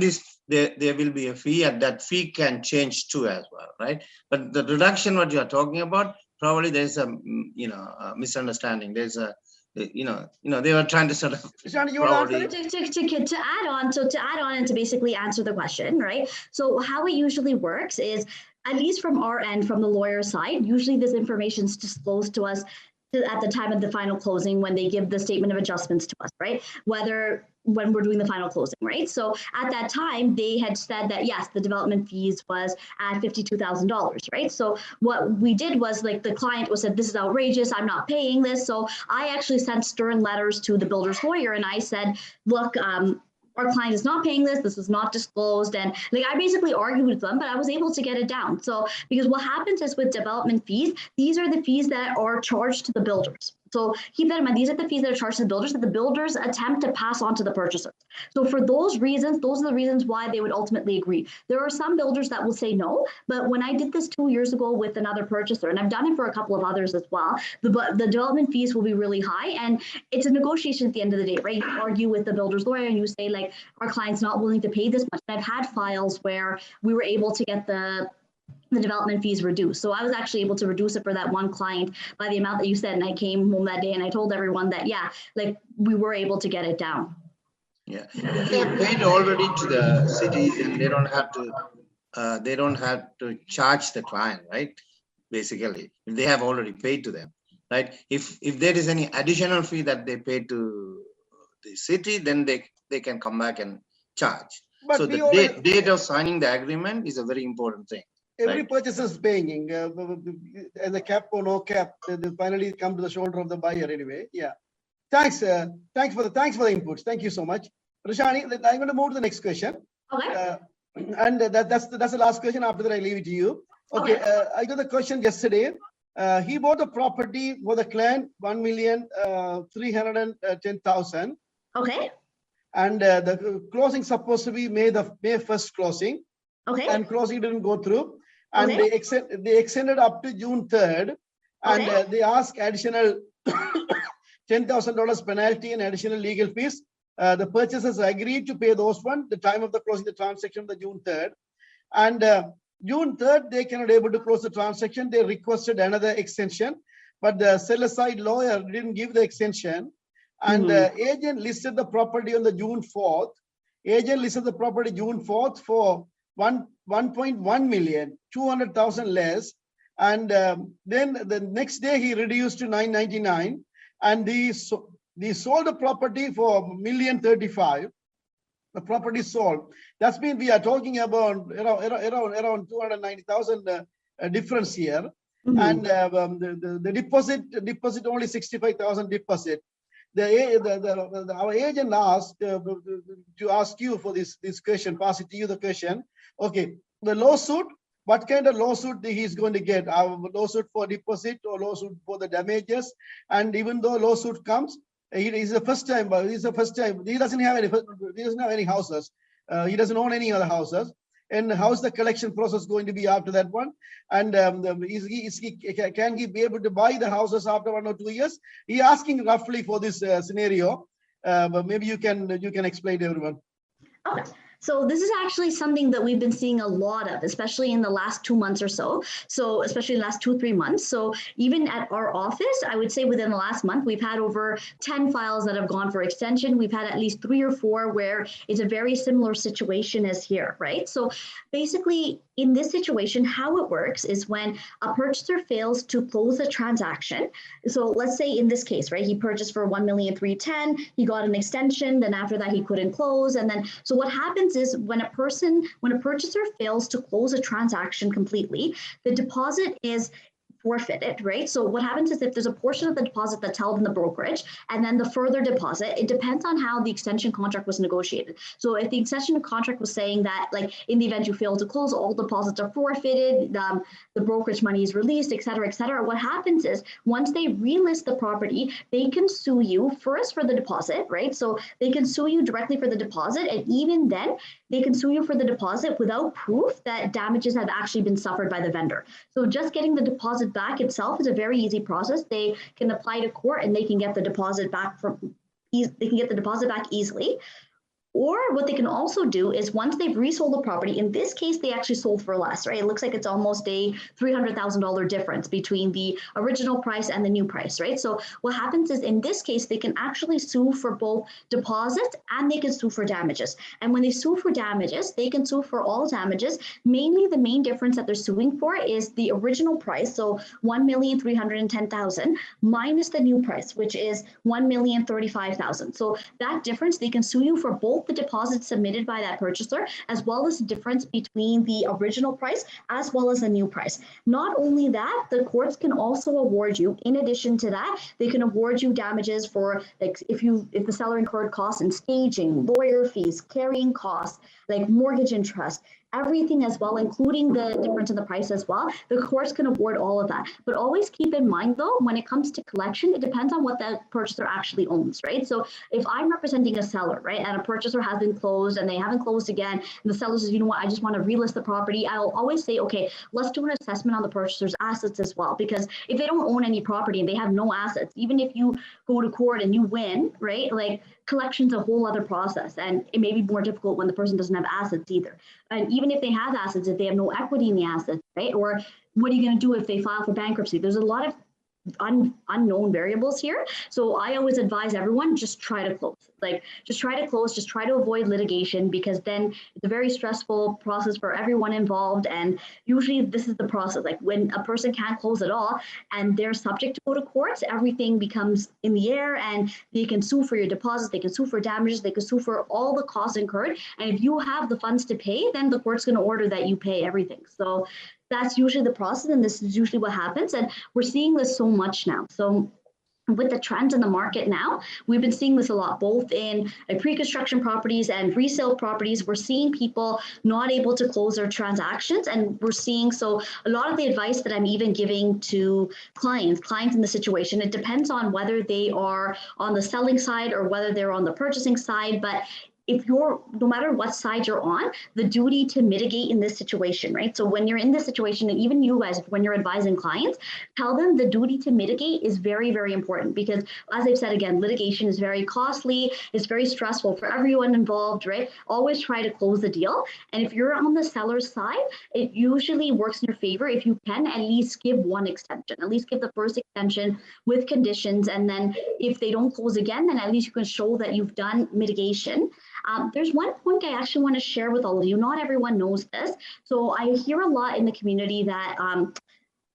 there will be a fee, and that fee can change too as well, right? But the reduction what you are talking about, probably there's a misunderstanding. There's a they were trying to sort of Rishani, probably to add on and to basically answer the question, right? So how it usually works is, at least from our end, from the lawyer side, usually this information is disclosed to us at the time of the final closing when they give the statement of adjustments to us, right? When we're doing the final closing, right? So at that time, they had said that, yes, the development fees was at $52,000, right? So what we did was, like, the client was said, this is outrageous, I'm not paying this. So I actually sent stern letters to the builder's lawyer, and I said, look, our client is not paying this. This is not disclosed. And like, I basically argued with them, but I was able to get it down. So because what happens is with development fees, these are the fees that are charged to the builders. So keep that in mind. These are the fees that are charged to the builders that the builders attempt to pass on to the purchasers. So for those reasons, those are the reasons why they would ultimately agree. There are some builders that will say no, but when I did this 2 years ago with another purchaser, and I've done it for a couple of others as well, the development fees will be really high, and it's a negotiation at the end of the day, right? You argue with the builder's lawyer and you say, like, our client's not willing to pay this much. And I've had files where we were able to get the development fees reduced. So I was actually able to reduce it for that one client by the amount that you said. And I came home that day and I told everyone that, yeah, like, we were able to get it down. Yeah, they have paid already to the city, and they don't have to charge the client, right? Basically, if they have already paid to them, right? If there is any additional fee that they pay to the city, then they can come back and charge. But so the date of signing the agreement is a very important thing. Every purchaser is paying, as a cap or no cap, they finally come to the shoulder of the buyer anyway. Yeah. Thanks for the inputs. Thank you so much. Rishani, I'm going to move to the next question. Okay. And that's the last question. After that, I leave it to you. Okay. I got the question yesterday. He bought a property for the client, 1,310,000. Okay. And the closing supposed to be May 1st closing. Okay. And closing didn't go through. And they extended up to June 3rd. And they asked additional $10,000 penalty and additional legal fees. The purchasers agreed to pay those one. The time of the closing the transaction, the June 3rd. And June 3rd, they cannot able to close the transaction. They requested another extension, but the seller side lawyer didn't give the extension. And the agent listed the property on the June 4th. Agent listed the property June 4th for 1.1 million, 200,000 less. And then the next day he reduced to 999, and they sold the property for $1,035,000. The property sold. That's mean we are talking about around 290,000 difference here. And the deposit only 65,000 deposit. Our agent asked to ask you for this question, pass it to you the question. Okay, the lawsuit, what kind of lawsuit he's going to get? A lawsuit for deposit or lawsuit for the damages? And even though lawsuit comes, He's the first time, but he's the first time. He doesn't have any houses. He doesn't own any other houses. And how's the collection process going to be after that one? And can he be able to buy the houses after 1 or 2 years? He asking roughly for this scenario, but maybe you can explain to everyone. Okay. So this is actually something that we've been seeing a lot of, especially in the last 2 months or so. So especially in the last 2-3 months. So even at our office, I would say within the last month, we've had over 10 files that have gone for extension. We've had at least 3 or 4 where it's a very similar situation as here, right? So basically in this situation, how it works is when a purchaser fails to close a transaction. So let's say in this case, right, he purchased for $1,310,000, he got an extension, then after that he couldn't close. And then, so what happens is when a purchaser fails to close a transaction completely, the deposit is forfeited, right? So what happens is if there's a portion of the deposit that's held in the brokerage and then the further deposit, it depends on how the extension contract was negotiated. So if the extension contract was saying that like in the event you fail to close, all deposits are forfeited, the brokerage money is released, et cetera, what happens is once they relist the property, they can sue you first for the deposit, right? So they can sue you directly for the deposit. And even then they can sue you for the deposit without proof that damages have actually been suffered by the vendor. So just getting the deposit back itself is a very easy process. They can apply to court and they can get the deposit back easily. Or what they can also do is once they've resold the property, in this case, they actually sold for less, right? It looks like it's almost a $300,000 difference between the original price and the new price, right? So what happens is in this case, they can actually sue for both deposits and they can sue for damages. And when they sue for damages, they can sue for all damages. Mainly the main difference that they're suing for is the original price, so $1,310,000 minus the new price, which is $1,035,000. So that difference, they can sue you for both the deposit submitted by that purchaser, as well as the difference between the original price, as well as the new price. Not only that, the courts can also award you, in addition to that, they can award you damages for, like, if the seller incurred costs in staging, lawyer fees, carrying costs, like mortgage interest, everything as well, including the difference in the price as well. The courts can award all of that. But always keep in mind though, when it comes to collection, it depends on what that purchaser actually owns, right? So if I'm representing a seller, right, and a purchaser has been closed and they haven't closed again, and the seller says, you know what, I just want to relist the property, I'll always say, okay, let's do an assessment on the purchaser's assets as well. Because if they don't own any property and they have no assets, even if you go to court and you win, right, like collection's a whole other process, and it may be more difficult when the person doesn't have assets either. And even if they have assets, if they have no equity in the assets, right? Or what are you going to do if they file for bankruptcy? There's a lot of unknown variables here. So I always advise everyone, just try to close. Like, just try to close, just try to avoid litigation, because then it's a very stressful process for everyone involved. And usually this is the process, like when a person can't close at all and they're subject to go to courts, everything becomes in the air, and they can sue for your deposits, they can sue for damages, they can sue for all the costs incurred. And if you have the funds to pay, then the court's going to order that you pay everything. So that's usually the process, and this is usually what happens. And we're seeing this so much now. So with the trends in the market now, we've been seeing this a lot, both in pre-construction properties and resale properties. We're seeing people not able to close their transactions, and we're seeing, so a lot of the advice that I'm even giving to clients in the situation, it depends on whether they are on the selling side or whether they're on the purchasing side. But if you're, no matter what side you're on, the duty to mitigate in this situation, right? So when you're in this situation, and even you guys, when you're advising clients, tell them the duty to mitigate is very, very important, because as I've said, again, litigation is very costly. It's very stressful for everyone involved, right? Always try to close the deal. And if you're on the seller's side, it usually works in your favor if you can at least give one extension, at least give the first extension with conditions. And then if they don't close again, then at least you can show that you've done mitigation. There's one point I actually want to share with all of you. Not everyone knows this. So I hear a lot in the community that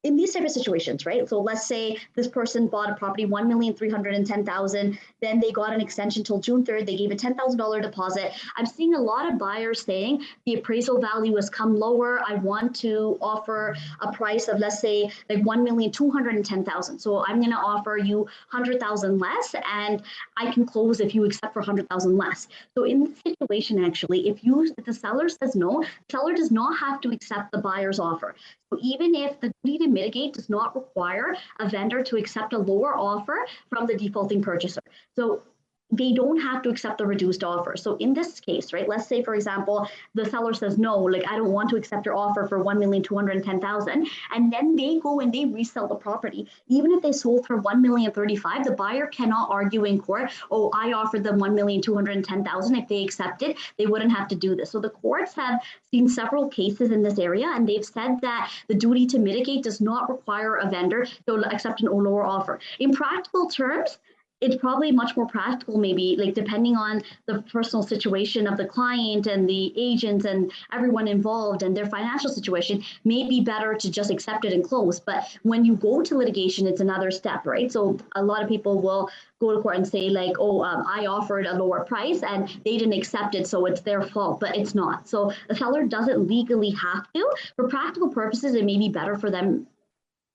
in these type of situations, right? So let's say this person bought a property, $1,310,000, then they got an extension till June 3rd, they gave a $10,000 deposit. I'm seeing a lot of buyers saying the appraisal value has come lower. I want to offer a price of, let's say, like $1,210,000. So I'm going to offer you $100,000 less, and I can close if you accept for $100,000 less. So in this situation, actually, if the seller says no, the seller does not have to accept the buyer's offer. So even if the duty to to mitigate does not require a vendor to accept a lower offer from the defaulting purchaser. So they don't have to accept the reduced offer. So in this case, right, let's say, for example, the seller says, no, like, I don't want to accept your offer for 1,210,000. And then they go and they resell the property. Even if they sold for 1,035,000, the buyer cannot argue in court, oh, I offered them 1,210,000. If they accepted, they wouldn't have to do this. So the courts have seen several cases in this area, and they've said that the duty to mitigate does not require a vendor to accept an lower offer. In practical terms, it's probably much more practical, maybe, like, depending on the personal situation of the client and the agents and everyone involved and their financial situation, may be better to just accept it and close. But when you go to litigation, it's another step, right? So a lot of people will go to court and say, like, oh, I offered a lower price and they didn't accept it, so it's their fault, but it's not. So the seller doesn't legally have to. For practical purposes, it may be better for them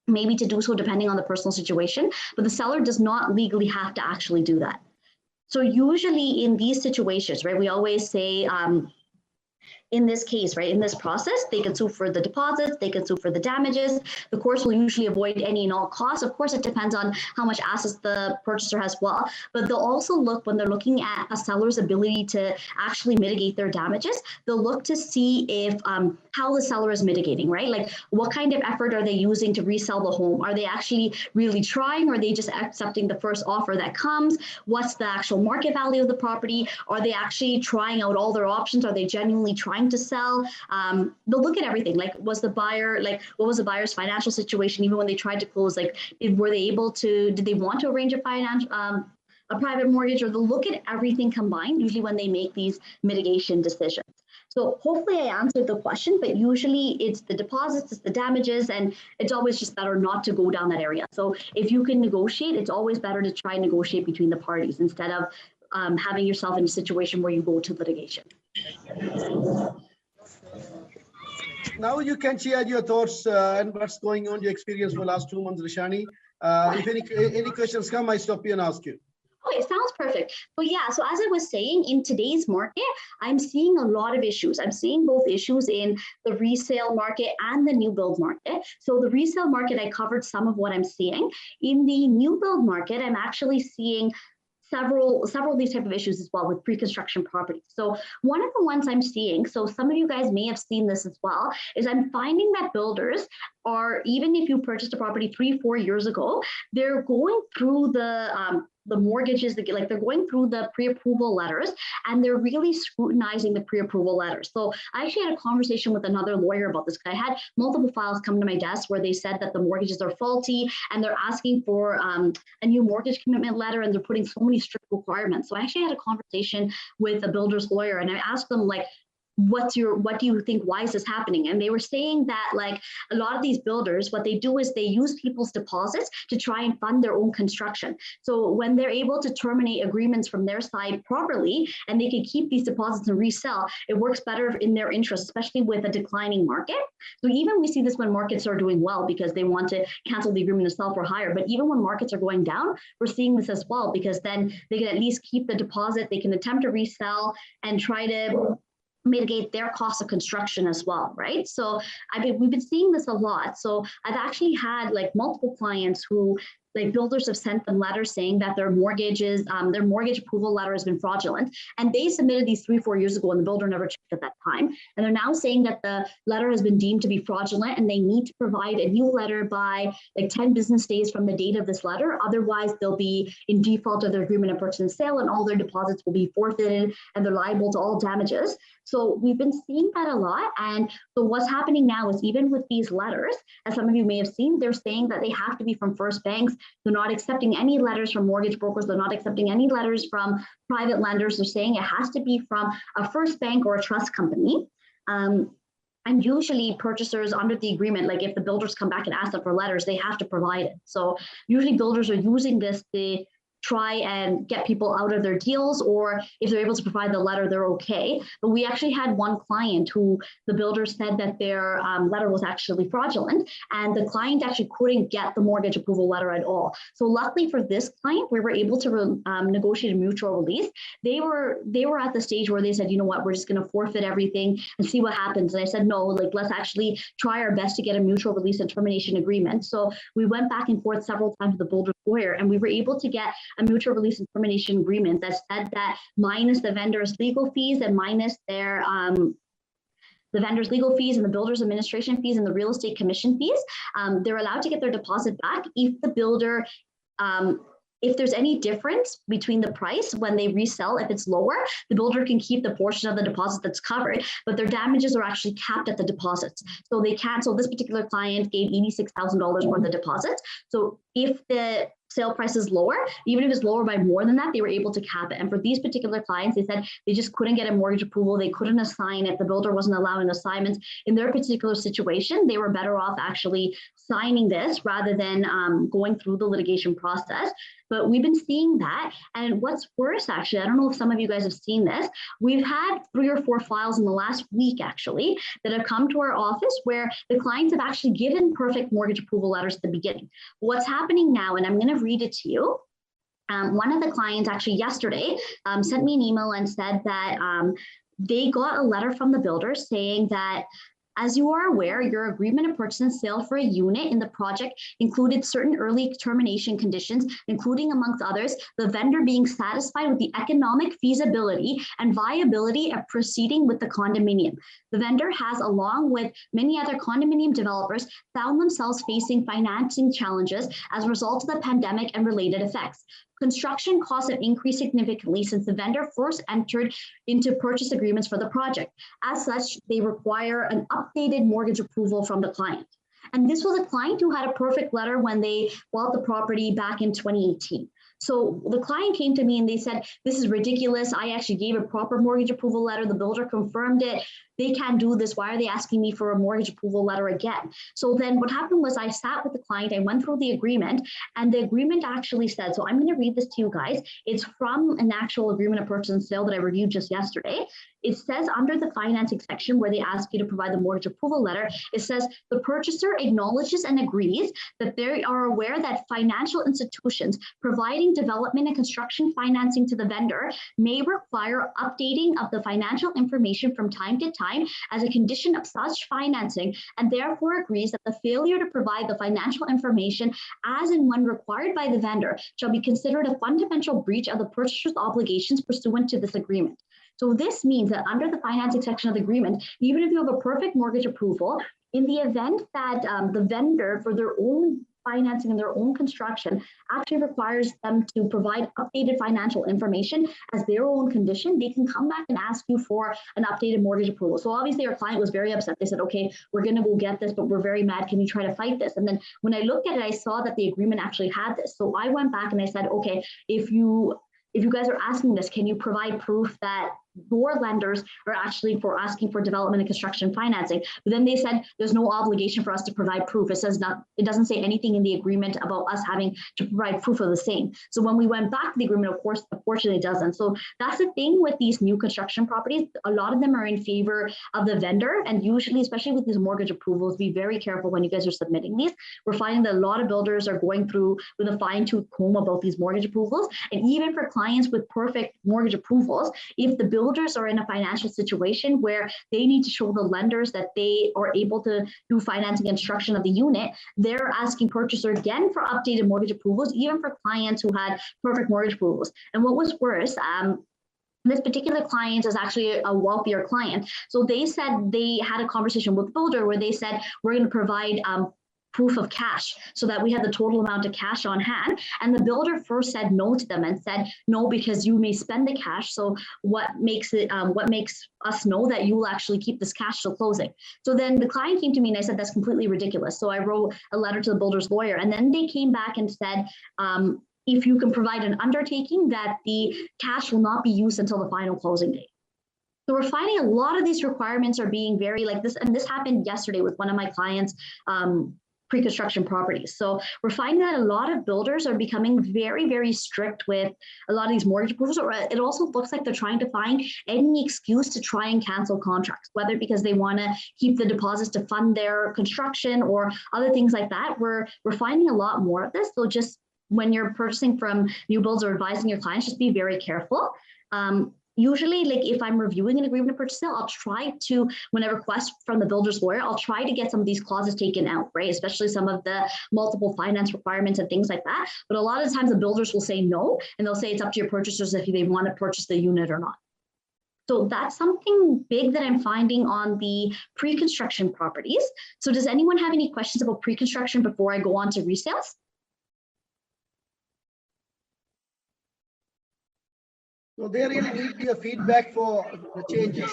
maybe to do so depending on the personal situation, but the seller does not legally have to actually do that. So usually in these situations, right, we always say, in this case, right, in this process, they can sue for the deposits, they can sue for the damages. The courts will usually avoid any and all costs. Of course, it depends on how much assets the purchaser has well, but they'll also look, when they're looking at a seller's ability to actually mitigate their damages, they'll look to see if how the seller is mitigating, right? Like, what kind of effort are they using to resell the home? Are they actually really trying, or are they just accepting the first offer that comes? What's the actual market value of the property? Are they actually trying out all their options? Are they genuinely trying to sell? They'll look at everything. Like, was the buyer, like, what was the buyer's financial situation even when they tried to close? Like, were they able to, did they want to arrange a private mortgage? Or they'll look at everything combined usually when they make these mitigation decisions. So hopefully I answered the question, but usually it's the deposits, it's the damages, and it's always just better not to go down that area. So if you can negotiate, it's always better to try and negotiate between the parties instead of having yourself in a situation where you go to litigation. Now you can share your thoughts and what's going on, your experience for the last 2 months, Rishani. If any questions come, I stop you and ask you. Okay, sounds perfect. So yeah, so as I was saying, in today's market, I'm seeing a lot of issues. I'm seeing both issues in the resale market and the new build market. So the resale market, I covered some of what I'm seeing. In the new build market, I'm actually seeing several of these type of issues as well with pre-construction properties. So one of the ones I'm seeing, so some of you guys may have seen this as well, is I'm finding that builders are, even if you purchased a property 3-4 years ago, they're going through the mortgages, like, they're going through the pre-approval letters, and they're really scrutinizing the pre-approval letters. So I actually had a conversation with another lawyer about this, because I had multiple files come to my desk where they said that the mortgages are faulty and they're asking for a new mortgage commitment letter, and they're putting so many strict requirements. So I actually had a conversation with a builder's lawyer, and I asked them, like, what do you think, why is this happening? And they were saying that, like, a lot of these builders, what they do is they use people's deposits to try and fund their own construction. So when they're able to terminate agreements from their side properly, and they can keep these deposits and resell, it works better in their interest, especially with a declining market. So even we see this when markets are doing well, because they want to cancel the agreement to sell for higher. But even when markets are going down, we're seeing this as well, because then they can at least keep the deposit, they can attempt to resell and try to mitigate their cost of construction as well, right? So we've been seeing this a lot. So I've actually had, like, multiple clients who, like, builders have sent them letters saying that their mortgage approval letter has been fraudulent. And they submitted these 3-4 years ago, and the builder never checked at that time. And they're now saying that the letter has been deemed to be fraudulent, and they need to provide a new letter by, like, 10 business days from the date of this letter. Otherwise, they'll be in default of their agreement of purchase and sale, and all their deposits will be forfeited, and they're liable to all damages. So we've been seeing that a lot. And so what's happening now is, even with these letters, as some of you may have seen, they're saying that they have to be from first banks. They're not accepting any letters from mortgage brokers. They're not accepting any letters from private lenders. They're saying it has to be from a first bank or a trust company. And usually purchasers under the agreement, like, if the builders come back and ask them for letters, they have to provide it. So usually builders are using this to try and get people out of their deals, or if they're able to provide the letter, they're okay. But we actually had one client who the builder said that their letter was actually fraudulent, and the client actually couldn't get the mortgage approval letter at all. So luckily for this client, we were able to negotiate a mutual release. They were at the stage where they said, you know what, we're just going to forfeit everything and see what happens. And I said, no, like, let's actually try our best to get a mutual release and termination agreement. So we went back and forth several times with the builder's lawyer, and we were able to get a mutual release and termination agreement that said that minus the vendor's legal fees and minus their the vendor's legal fees and the builder's administration fees and the real estate commission fees, they're allowed to get their deposit back if the builder, if there's any difference between the price when they resell, if it's lower, the builder can keep the portion of the deposit that's covered, but their damages are actually capped at the deposits. So they can't, so this particular client gave $86,000 worth of deposits. So if the sale price is lower, even if it's lower by more than that, they were able to cap it. And for these particular clients, they said they just couldn't get a mortgage approval. They couldn't assign it. The builder wasn't allowing assignments. In their particular situation, they were better off actually signing this rather than going through the litigation process. But we've been seeing that. And what's worse, actually, I don't know if some of you guys have seen this. We've had 3 or 4 files in the last week, actually, that have come to our office where the clients have actually given perfect mortgage approval letters at the beginning. What's happening now, and I'm going to read it to you. One of the clients actually yesterday sent me an email and said that they got a letter from the builder saying that, as you are aware, your agreement of purchase and sale for a unit in the project included certain early termination conditions, including, amongst others, the vendor being satisfied with the economic feasibility and viability of proceeding with the condominium. The vendor has, along with many other condominium developers, found themselves facing financing challenges as a result of the pandemic and related effects. Construction costs have increased significantly since the vendor first entered into purchase agreements for the project. As such, they require an updated mortgage approval from the client. And this was a client who had a perfect letter when they bought the property back in 2018. So the client came to me and they said, this is ridiculous. I actually gave a proper mortgage approval letter. The builder confirmed it. They can't do this. Why are they asking me for a mortgage approval letter again? So then what happened was I sat with the client, I went through the agreement, and the agreement actually said, so I'm going to read this to you guys. It's from an actual agreement of purchase and sale that I reviewed just yesterday. It says under the financing section where they ask you to provide the mortgage approval letter, it says the purchaser acknowledges and agrees that they are aware that financial institutions providing development and construction financing to the vendor may require updating of the financial information from time to time as a condition of such financing, and therefore agrees that the failure to provide the financial information as and when required by the vendor shall be considered a fundamental breach of the purchaser's obligations pursuant to this agreement. So this means that under the financing section of the agreement, even if you have a perfect mortgage approval, in the event that the vendor, for their own financing and their own construction, actually requires them to provide updated financial information as their own condition, they can come back and ask you for an updated mortgage approval. So obviously our client was very upset. They said, okay, we're going to go get this, but we're very mad. Can you try to fight this? And then when I looked at it, I saw that the agreement actually had this. So I went back and I said, okay, if you guys are asking this, can you provide proof that your lenders are actually for asking for development and construction financing? But then they said there's no obligation for us to provide proof. It says not, it doesn't say anything in the agreement about us having to provide proof of the same. So when we went back to the agreement, of course, unfortunately it doesn't. So that's the thing with these new construction properties. A lot of them are in favor of the vendor, and usually, especially with these mortgage approvals, be very careful when you guys are submitting these. We're finding that a lot of builders are going through with a fine-tooth comb about these mortgage approvals. And even for clients with perfect mortgage approvals, if the builders are in a financial situation where they need to show the lenders that they are able to do financing and construction of the unit, they're asking purchaser again for updated mortgage approvals, even for clients who had perfect mortgage approvals. And what was worse, this particular client is actually a wealthier client. So they said they had a conversation with the builder where they said, we're going to provide proof of cash so that we have the total amount of cash on hand. And the builder first said no to them and said, no, because you may spend the cash. So what makes us know that you will actually keep this cash till closing? So then the client came to me and I said, that's completely ridiculous. So I wrote a letter to the builder's lawyer, and then they came back and said, if you can provide an undertaking that the cash will not be used until the final closing date. So we're finding a lot of these requirements are being very like this, and this happened yesterday with one of my clients' pre-construction properties. So we're finding that a lot of builders are becoming very, very strict with a lot of these mortgage approvals, or it also looks like they're trying to find any excuse to try and cancel contracts, whether because they want to keep the deposits to fund their construction or other things like that. We're finding a lot more of this. So just when you're purchasing from new builds or advising your clients, just be very careful. Usually, like if I'm reviewing an agreement to purchase sale, I'll try to, when I request from the builder's lawyer, I'll try to get some of these clauses taken out, right? Especially some of the multiple finance requirements and things like that. But a lot of times the builders will say no, and they'll say it's up to your purchasers if they want to purchase the unit or not. So that's something big that I'm finding on the pre-construction properties. So does anyone have any questions about pre-construction before I go on to resales? So they really need your feedback for the changes.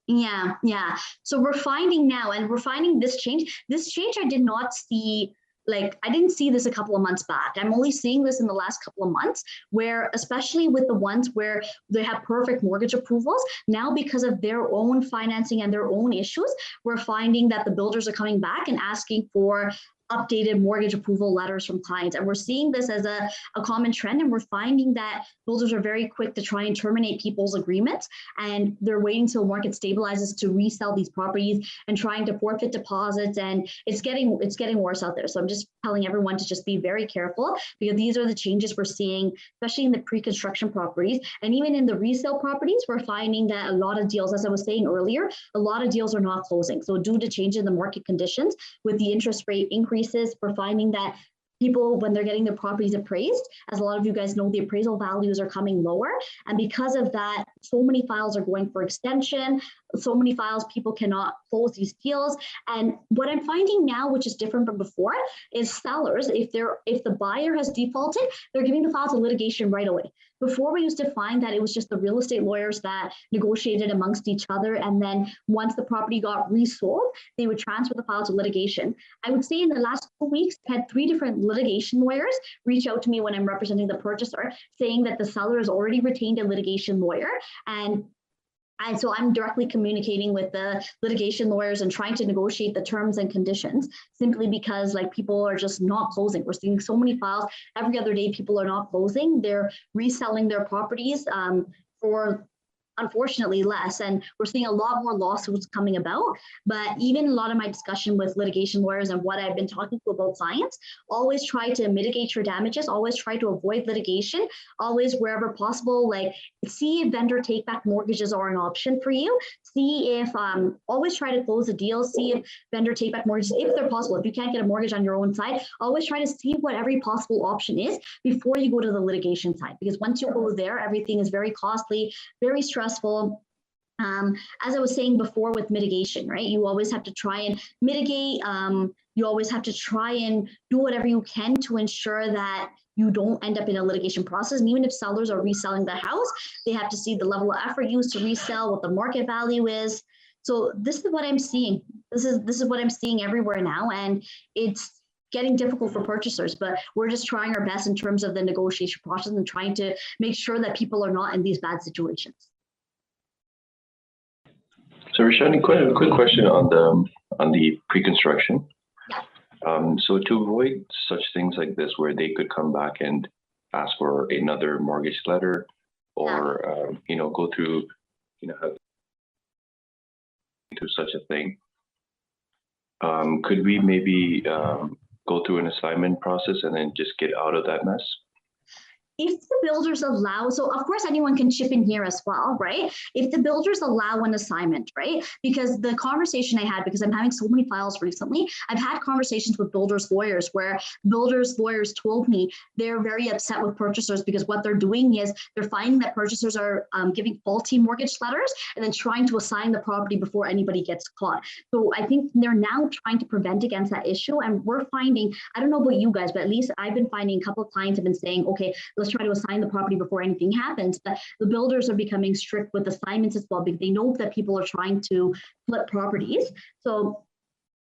Yeah. So we're finding now, and we're finding this change I did not see, like I didn't see this a couple of months back. I'm only seeing this in the last couple of months, where especially with the ones where they have perfect mortgage approvals, now because of their own financing and their own issues, we're finding that the builders are coming back and asking for updated mortgage approval letters from clients. And we're seeing this as a common trend. And we're finding that builders are very quick to try and terminate people's agreements. And they're waiting until the market stabilizes to resell these properties and trying to forfeit deposits. And it's getting worse out there. So I'm just telling everyone to just be very careful, because these are the changes we're seeing, especially in the pre-construction properties. And even in the resale properties, we're finding that a lot of deals, as I was saying earlier, a lot of deals are not closing. So due to change in the market conditions with the interest rate increase, we're finding that people, when they're getting their properties appraised, as a lot of you guys know, the appraisal values are coming lower. And because of that, so many files are going for extension, so many files, people cannot close these deals. And what I'm finding now, which is different from before, is sellers, if the buyer has defaulted, they're giving the file to litigation right away. Before, we used to find that it was just the real estate lawyers that negotiated amongst each other. And then once the property got resold, they would transfer the file to litigation. I would say in the last 2 weeks, I had 3 different litigation lawyers reach out to me when I'm representing the purchaser, saying that the seller has already retained a litigation lawyer. And so I'm directly communicating with the litigation lawyers and trying to negotiate the terms and conditions, simply because like people are just not closing. We're seeing so many files every other day. People are not closing. They're reselling their properties for unfortunately less. And we're seeing a lot more lawsuits coming about. But even a lot of my discussion with litigation lawyers and what I've been talking to about clients, always try to mitigate your damages, always try to avoid litigation, always wherever possible, like see if vendor take back mortgages are an option for you. See if, always try to close a deal, see if vendor take back mortgages, if they're possible. If you can't get a mortgage on your own side, always try to see what every possible option is before you go to the litigation side. Because once you go there, everything is very costly, very stressful. As I was saying before with mitigation, right? You always have to try and mitigate. You always have to try and do whatever you can to ensure that you don't end up in a litigation process. And even if sellers are reselling the house, they have to see the level of effort used to resell, what the market value is. So this is what I'm seeing. This is what I'm seeing everywhere now. And it's getting difficult for purchasers, but we're just trying our best in terms of the negotiation process and trying to make sure that people are not in these bad situations. So Rishani, a quick question on the pre-construction. Yeah. So to avoid such things like this, where they could come back and ask for another mortgage letter, or go through, through such a thing, could we maybe go through an assignment process and then just get out of that mess? If the builders allow, so of course anyone can chip in here as well, right? If the builders allow an assignment, right? Because the conversation I had, because I'm having so many files recently, I've had conversations with builders lawyers where builders lawyers told me they're very upset with purchasers because what they're doing is they're finding that purchasers are giving faulty mortgage letters and then trying to assign the property before anybody gets caught. So I think they're now trying to prevent against that issue. And we're finding, I don't know about you guys, but at least I've been finding a couple of clients have been saying, okay, let's try to assign the property before anything happens. But the builders are becoming strict with assignments as well, because they know that people are trying to flip properties. So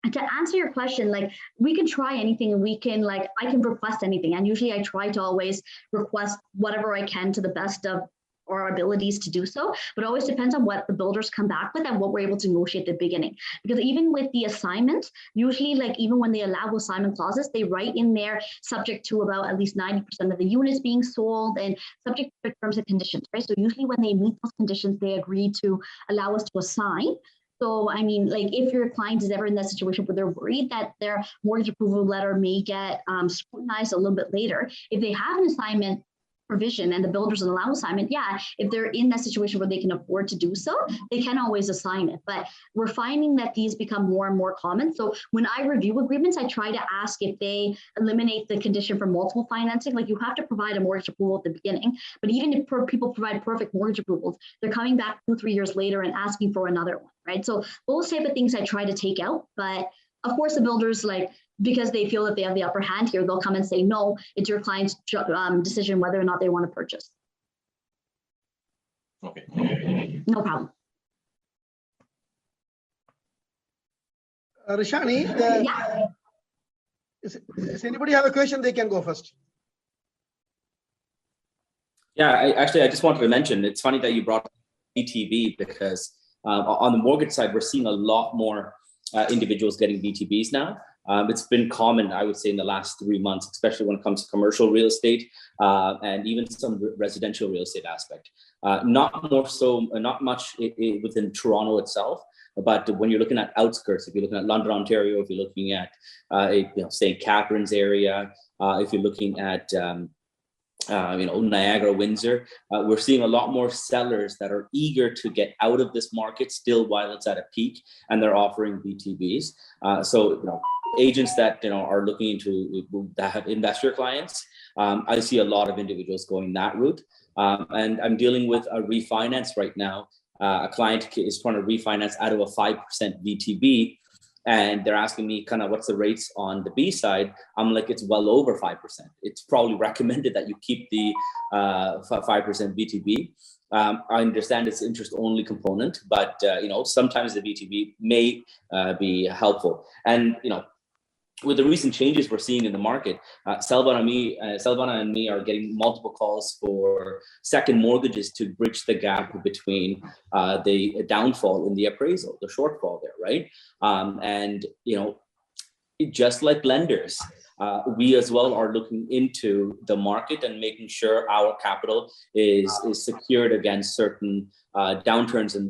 to answer your question, like we can try anything, and we can I can request anything. And usually I try to always request whatever I can to the best of our abilities to do so, but it always depends on what the builders come back with and what we're able to negotiate at the beginning. Because even with the assignment, usually like even when they allow assignment clauses, they write in there subject to about at least 90% of the units being sold and subject to terms and conditions, right? So usually when they meet those conditions, they agree to allow us to assign. So, I mean, like if your client is ever in that situation where they're worried that their mortgage approval letter may get scrutinized a little bit later, if they have an assignment provision and the builders allow assignment, yeah, if they're in that situation where they can afford to do so, they can always assign it. But we're finding that these become more and more common. So when I review agreements, I try to ask if they eliminate the condition for multiple financing. Like you have to provide a mortgage approval at the beginning, but even if people provide perfect mortgage approvals, they're coming back 2-3 years later and asking for another one, right? So those type of things I try to take out. But of course, the builders, like, because they feel that they have the upper hand here, they'll come and say, no, it's your client's decision whether or not they want to purchase. Okay. No problem. Rishani, Yeah. does anybody have a question? They can go first. Yeah, I just wanted to mention, it's funny that you brought up VTB because on the mortgage side, we're seeing a lot more individuals getting VTBs now. It's been common, I would say, in the last 3 months, especially when it comes to commercial real estate and even some residential real estate aspect. Not much within Toronto itself, but when you're looking at outskirts, if you're looking at London, Ontario, if you're looking at, say, Catherine's area, if you're looking at Niagara, Windsor, we're seeing a lot more sellers that are eager to get out of this market still while it's at a peak, and they're offering VTBs. So agents that are looking into that have investor clients, I see a lot of individuals going that route. And I'm dealing with a refinance right now. A client is trying to refinance out of a 5% VTB. And they're asking me kind of what's the rates on the B side. I'm like, it's well over 5%. It's probably recommended that you keep the 5% VTB. I understand it's interest only component, but sometimes the VTB may be helpful. And with the recent changes we're seeing in the market, Selva and me are getting multiple calls for second mortgages to bridge the gap between the downfall in the appraisal, the shortfall there, right? And just like lenders, we as well are looking into the market and making sure our capital is secured against certain downturns in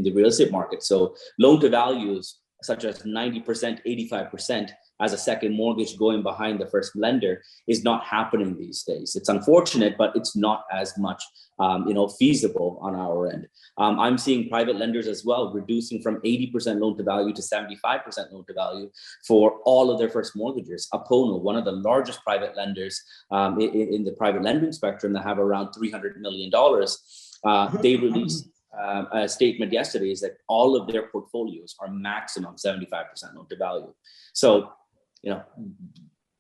the real estate market. So loan to values such as 90%, 85% as a second mortgage going behind the first lender is not happening these days. It's unfortunate, but it's not as much, feasible on our end. I'm seeing private lenders as well reducing from 80% loan to value to 75% loan to value for all of their first mortgages. Apono, one of the largest private lenders in the private lending spectrum that have around $300 million, they released a statement yesterday is that all of their portfolios are maximum 75% loan to value. So,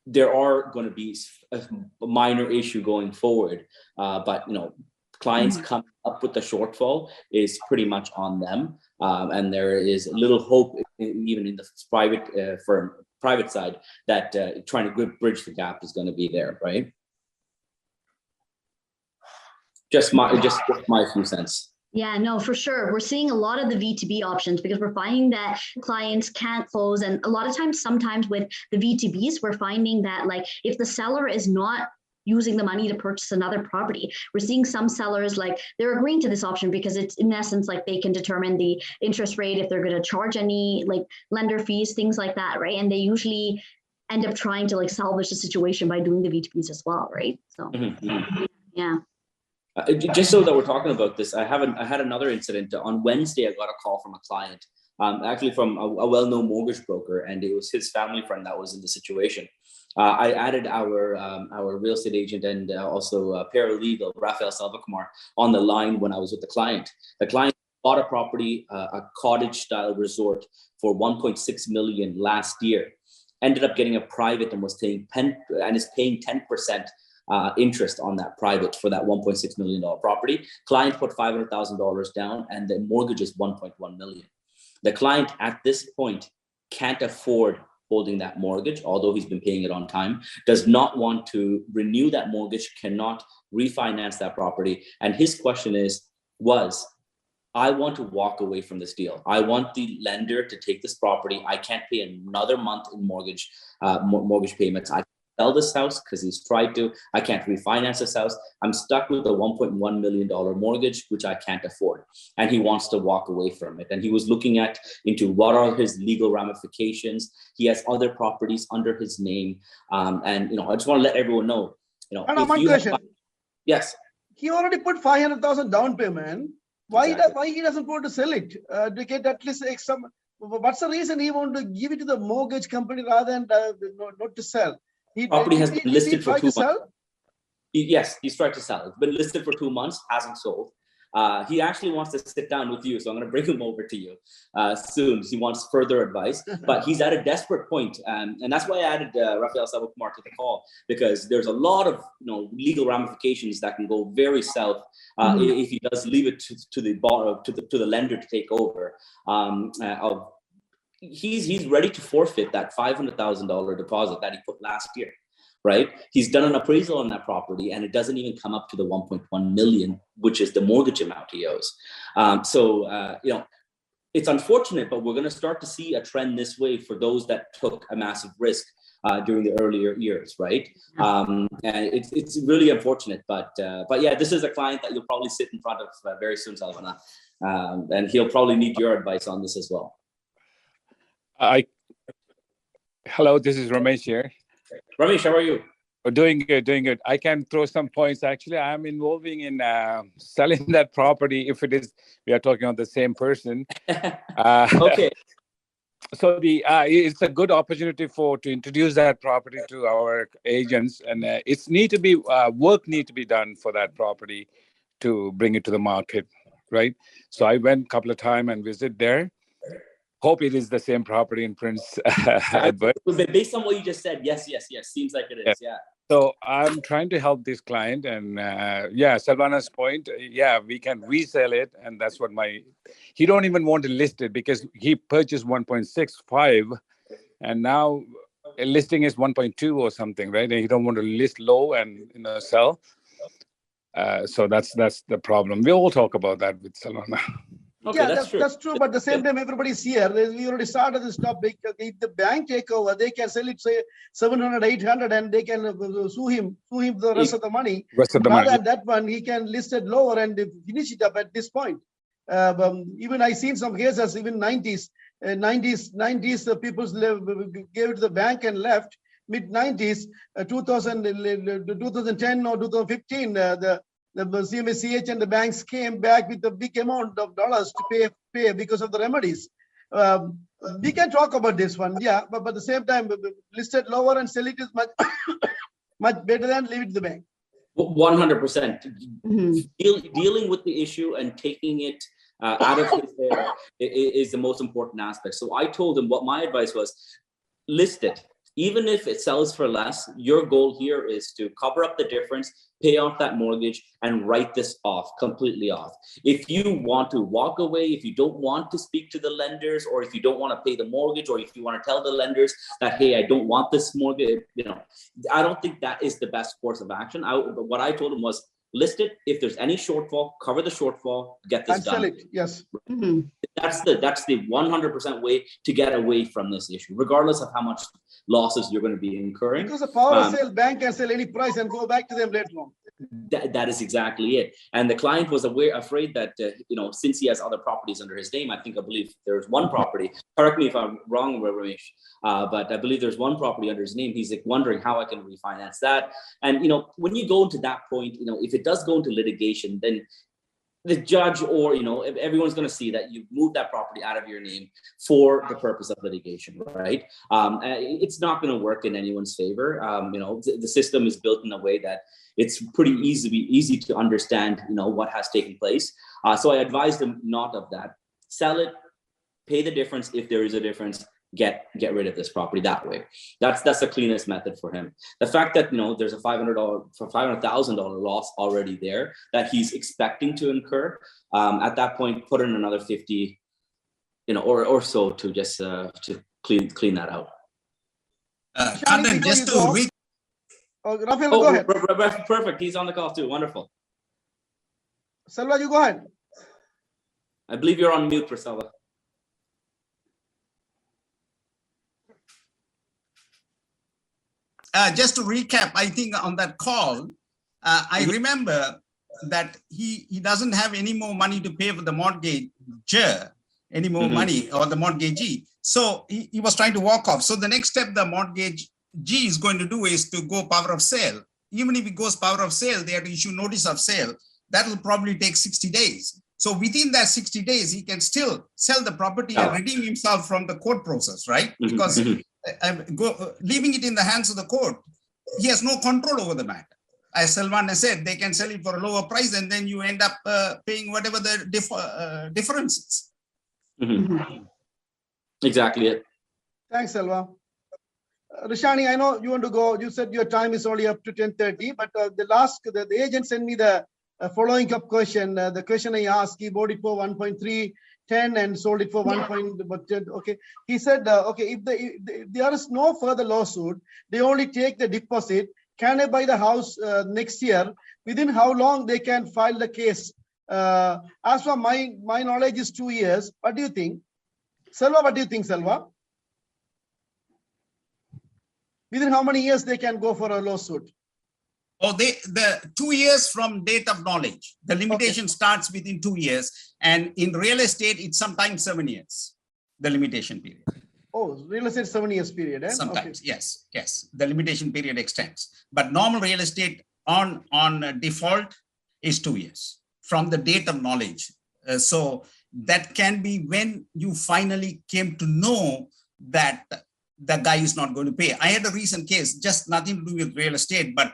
there are going to be a minor issue going forward, but clients come up with the shortfall is pretty much on them, and there is little hope even in the private side that trying to bridge the gap is going to be there, right? Just my 2 cents. Yeah, no, for sure. We're seeing a lot of the VTB options because we're finding that clients can't close. And a lot of times, sometimes with the VTBs, we're finding that like if the seller is not using the money to purchase another property, we're seeing some sellers like they're agreeing to this option because it's in essence like they can determine the interest rate, if they're going to charge any like lender fees, things like that, right? And they usually end up trying to like salvage the situation by doing the VTBs as well, right? So yeah. Just so that we're talking about this, I had another incident. On Wednesday, I got a call from a client, actually from a well-known mortgage broker, and it was his family friend that was in the situation. I added our real estate agent and also paralegal, Rafael Selva on the line when I was with the client. The client bought a property, a cottage-style resort for $1.6 million last year. Ended up getting a private and is paying 10%. Interest on that private for that $1.6 million property. Client put $500,000 down and the mortgage is $1.1 million. The client at this point can't afford holding that mortgage, although he's been paying it on time, does not want to renew that mortgage, cannot refinance that property. And his question was, I want to walk away from this deal. I want the lender to take this property. I can't pay another month in mortgage payments. I sell this house because he's tried to. I can't refinance this house. I'm stuck with a $1.1 million mortgage, which I can't afford. And he wants to walk away from it. And he was looking into what are his legal ramifications. He has other properties under his name. And, I just want to let everyone know, And one question. Yes. He already put 500,000 down payment. Why he doesn't want to sell it to get at least some? What's the reason he want to give it to the mortgage company rather than not to sell? Property has been listed for 2 months. Yes, he's tried to sell. It's been listed for 2 months, hasn't sold. He actually wants to sit down with you, so I'm going to bring him over to you soon. He wants further advice, but he's at a desperate point, and that's why I added Rafael Salvakumar to the call, because there's a lot of legal ramifications that can go very south if he does leave it to the lender to take over. He's ready to forfeit that $500,000 deposit that he put last year. Right? He's done an appraisal on that property and it doesn't even come up to the 1.1 million, which is the mortgage amount he owes. It's unfortunate, but we're going to start to see a trend this way for those that took a massive risk during the earlier years, right? And it's really unfortunate, but yeah, this is a client that you'll probably sit in front of very soon, Salvana, and he'll probably need your advice on this as well. Hello, this is Ramesh here. Ramesh, how are you? Doing good. I can throw some points. Actually, I'm involving in selling that property. If it is, we are talking on the same person. Okay. So it's a good opportunity to introduce that property to our agents, and work need to be done for that property to bring it to the market, right? So I went a couple of times and visit there. Hope it is the same property in Prince Edward. Based on what you just said, yes. Seems like it is, yeah. So I'm trying to help this client, and Salvana's point, we can resell it, and that's what he don't even want to list it because he purchased 1.65, and now a listing is 1.2 or something, right? And he don't want to list low and sell. So that's the problem. We'll talk about that with Salvana. Okay, that's true. But at the same time, everybody's here. We already started this topic. If the bank take over, they can sell it, say 700, 800, and they can sue him the rest of the money. Rather than that one, he can list it lower and finish it up at this point. Even I seen some cases, even 90s, people gave it to the bank and left. Mid 90s, 2010 or 2015, the CMSCH and the banks came back with a big amount of dollars to pay because of the remedies. We can talk about this one, but at the same time, listed lower and sell it is much better than leave it to the bank. 100%. Dealing with the issue and taking it out of his hair is the most important aspect. So I told him what my advice was: list it. Even if it sells for less, your goal here is to cover up the difference, pay off that mortgage, and write this completely off. If you want to walk away, if you don't want to speak to the lenders, or if you don't want to pay the mortgage, or if you want to tell the lenders that, hey, I don't want this mortgage, I don't think that is the best course of action. But what I told him was, list it. If there's any shortfall, cover the shortfall, get this done. Sell it, yes. Mm-hmm. That's the 100% way to get away from this issue, regardless of how much losses you're going to be incurring. Because the power of sale, bank can sell any price and go back to them later on. That is exactly it. And the client was afraid that, since he has other properties under his name, I believe there's one property, correct me if I'm wrong, Ramesh, but I believe there's one property under his name. He's wondering how I can refinance that. And, when you go into that point, if it does go into litigation, then the judge or, everyone's going to see that you moved that property out of your name for the purpose of litigation, right? It's not going to work in anyone's favor. The system is built in a way that it's pretty easy to understand, what has taken place. So I advised him not of that. Sell it, pay the difference if there is a difference. Get rid of this property that way. That's the cleanest method for him. The fact that there's a $500,000 loss already there that he's expecting to incur, at that point, put in another 50, or so to just to clean that out. Shani, just to go. read. Rafael, go ahead. Perfect. He's on the call too. Wonderful. Selva, you go ahead. I believe you're on mute for Selva. Just to recap, I think on that call, I remember that he doesn't have any more money to pay for the mortgager, any more money, or the mortgagee. So he was trying to walk off. So the next step the mortgagee is going to do is to go power of sale. Even if it goes power of sale, they have to issue notice of sale. That will probably take 60 days. So within that 60 days, he can still sell the property and redeem himself from the court process, right? Because leaving it in the hands of the court, he has no control over the matter. As Selvana said, they can sell it for a lower price and then you end up paying whatever the difference is. Exactly it. Thanks, Selva. Rishani, I know you want to go. You said your time is only up to 10:30, but the agent sent me the following up question. The question I asked, he bought it for 1.310 and sold it for 1.10. Okay, he said, okay, if there is no further lawsuit, they only take the deposit. Can I buy the house next year? Within how long they can file the case? As for my knowledge is 2 years. What do you think, Selva? What do you think, Selva? Within how many years they can go for a lawsuit? Oh, the 2 years from date of knowledge. The limitation starts within 2 years, and in real estate, it's sometimes 7 years. The limitation period. Oh, real estate 7 years period. Sometimes, yes. The limitation period extends, but normal real estate on default is 2 years from the date of knowledge. So that can be when you finally came to know that the guy is not going to pay. I had a recent case, just nothing to do with real estate, but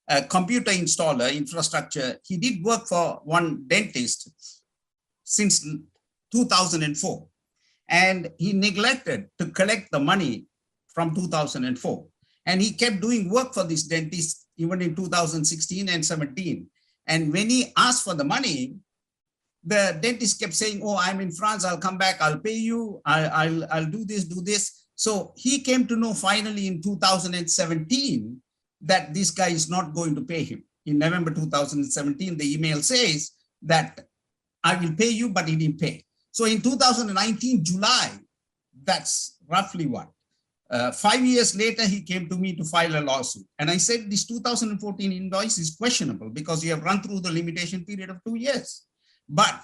a computer installer, infrastructure. He did work for one dentist since 2004, and he neglected to collect the money from 2004. And he kept doing work for this dentist even in 2016 and 17. And when he asked for the money, the dentist kept saying, oh, I'm in France, I'll come back, I'll pay you, I'll do this. So he came to know finally in 2017 that this guy is not going to pay him. In November 2017, the email says that I will pay you, but he didn't pay. So in 2019, July, that's roughly what? 5 years later, he came to me to file a lawsuit. And I said, this 2014 invoice is questionable because you have run through the limitation period of 2 years. But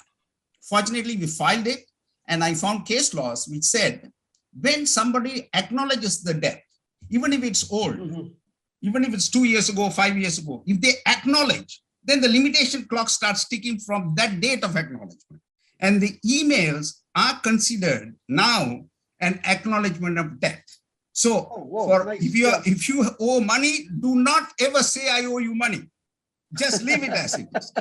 fortunately, we filed it, and I found case laws which said, when somebody acknowledges the debt, even if it's old, even if it's 2 years ago, 5 years ago, if they acknowledge, then the limitation clock starts ticking from that date of acknowledgement. And the emails are considered now an acknowledgement of debt. So if you owe money, do not ever say I owe you money. Just leave it as it is.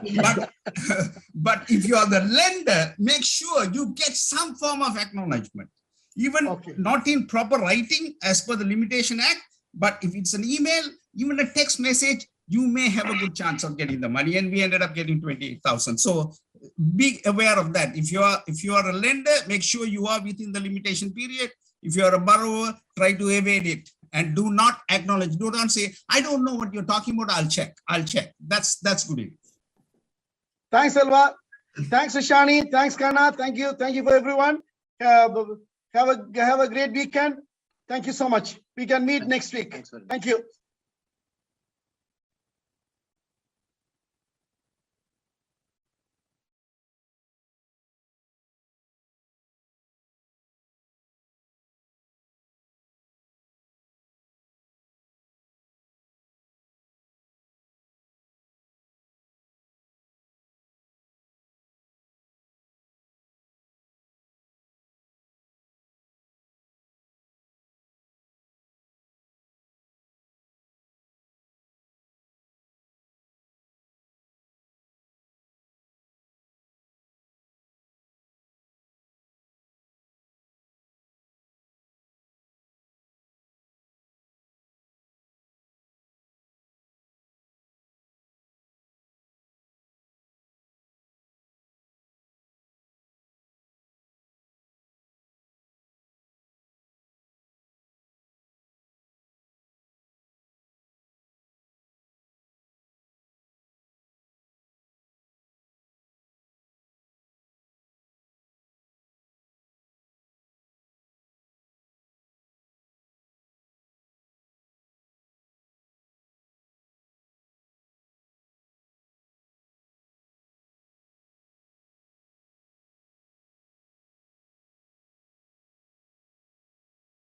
But if you are the lender, make sure you get some form of acknowledgement. Even not in proper writing as per the Limitation Act, but if it's an email, even a text message, you may have a good chance of getting the money. And we ended up getting 28,000. So be aware of that. If you are a lender, make sure you are within the limitation period. If you are a borrower, try to evade it and do not acknowledge. Do not say, I don't know what you're talking about. I'll check. That's good. Thanks, Selva. Thanks, Rishani. Thanks, Kana. Thank you for everyone. Have a great weekend. Thank you so much. We can meet next week. Thank you.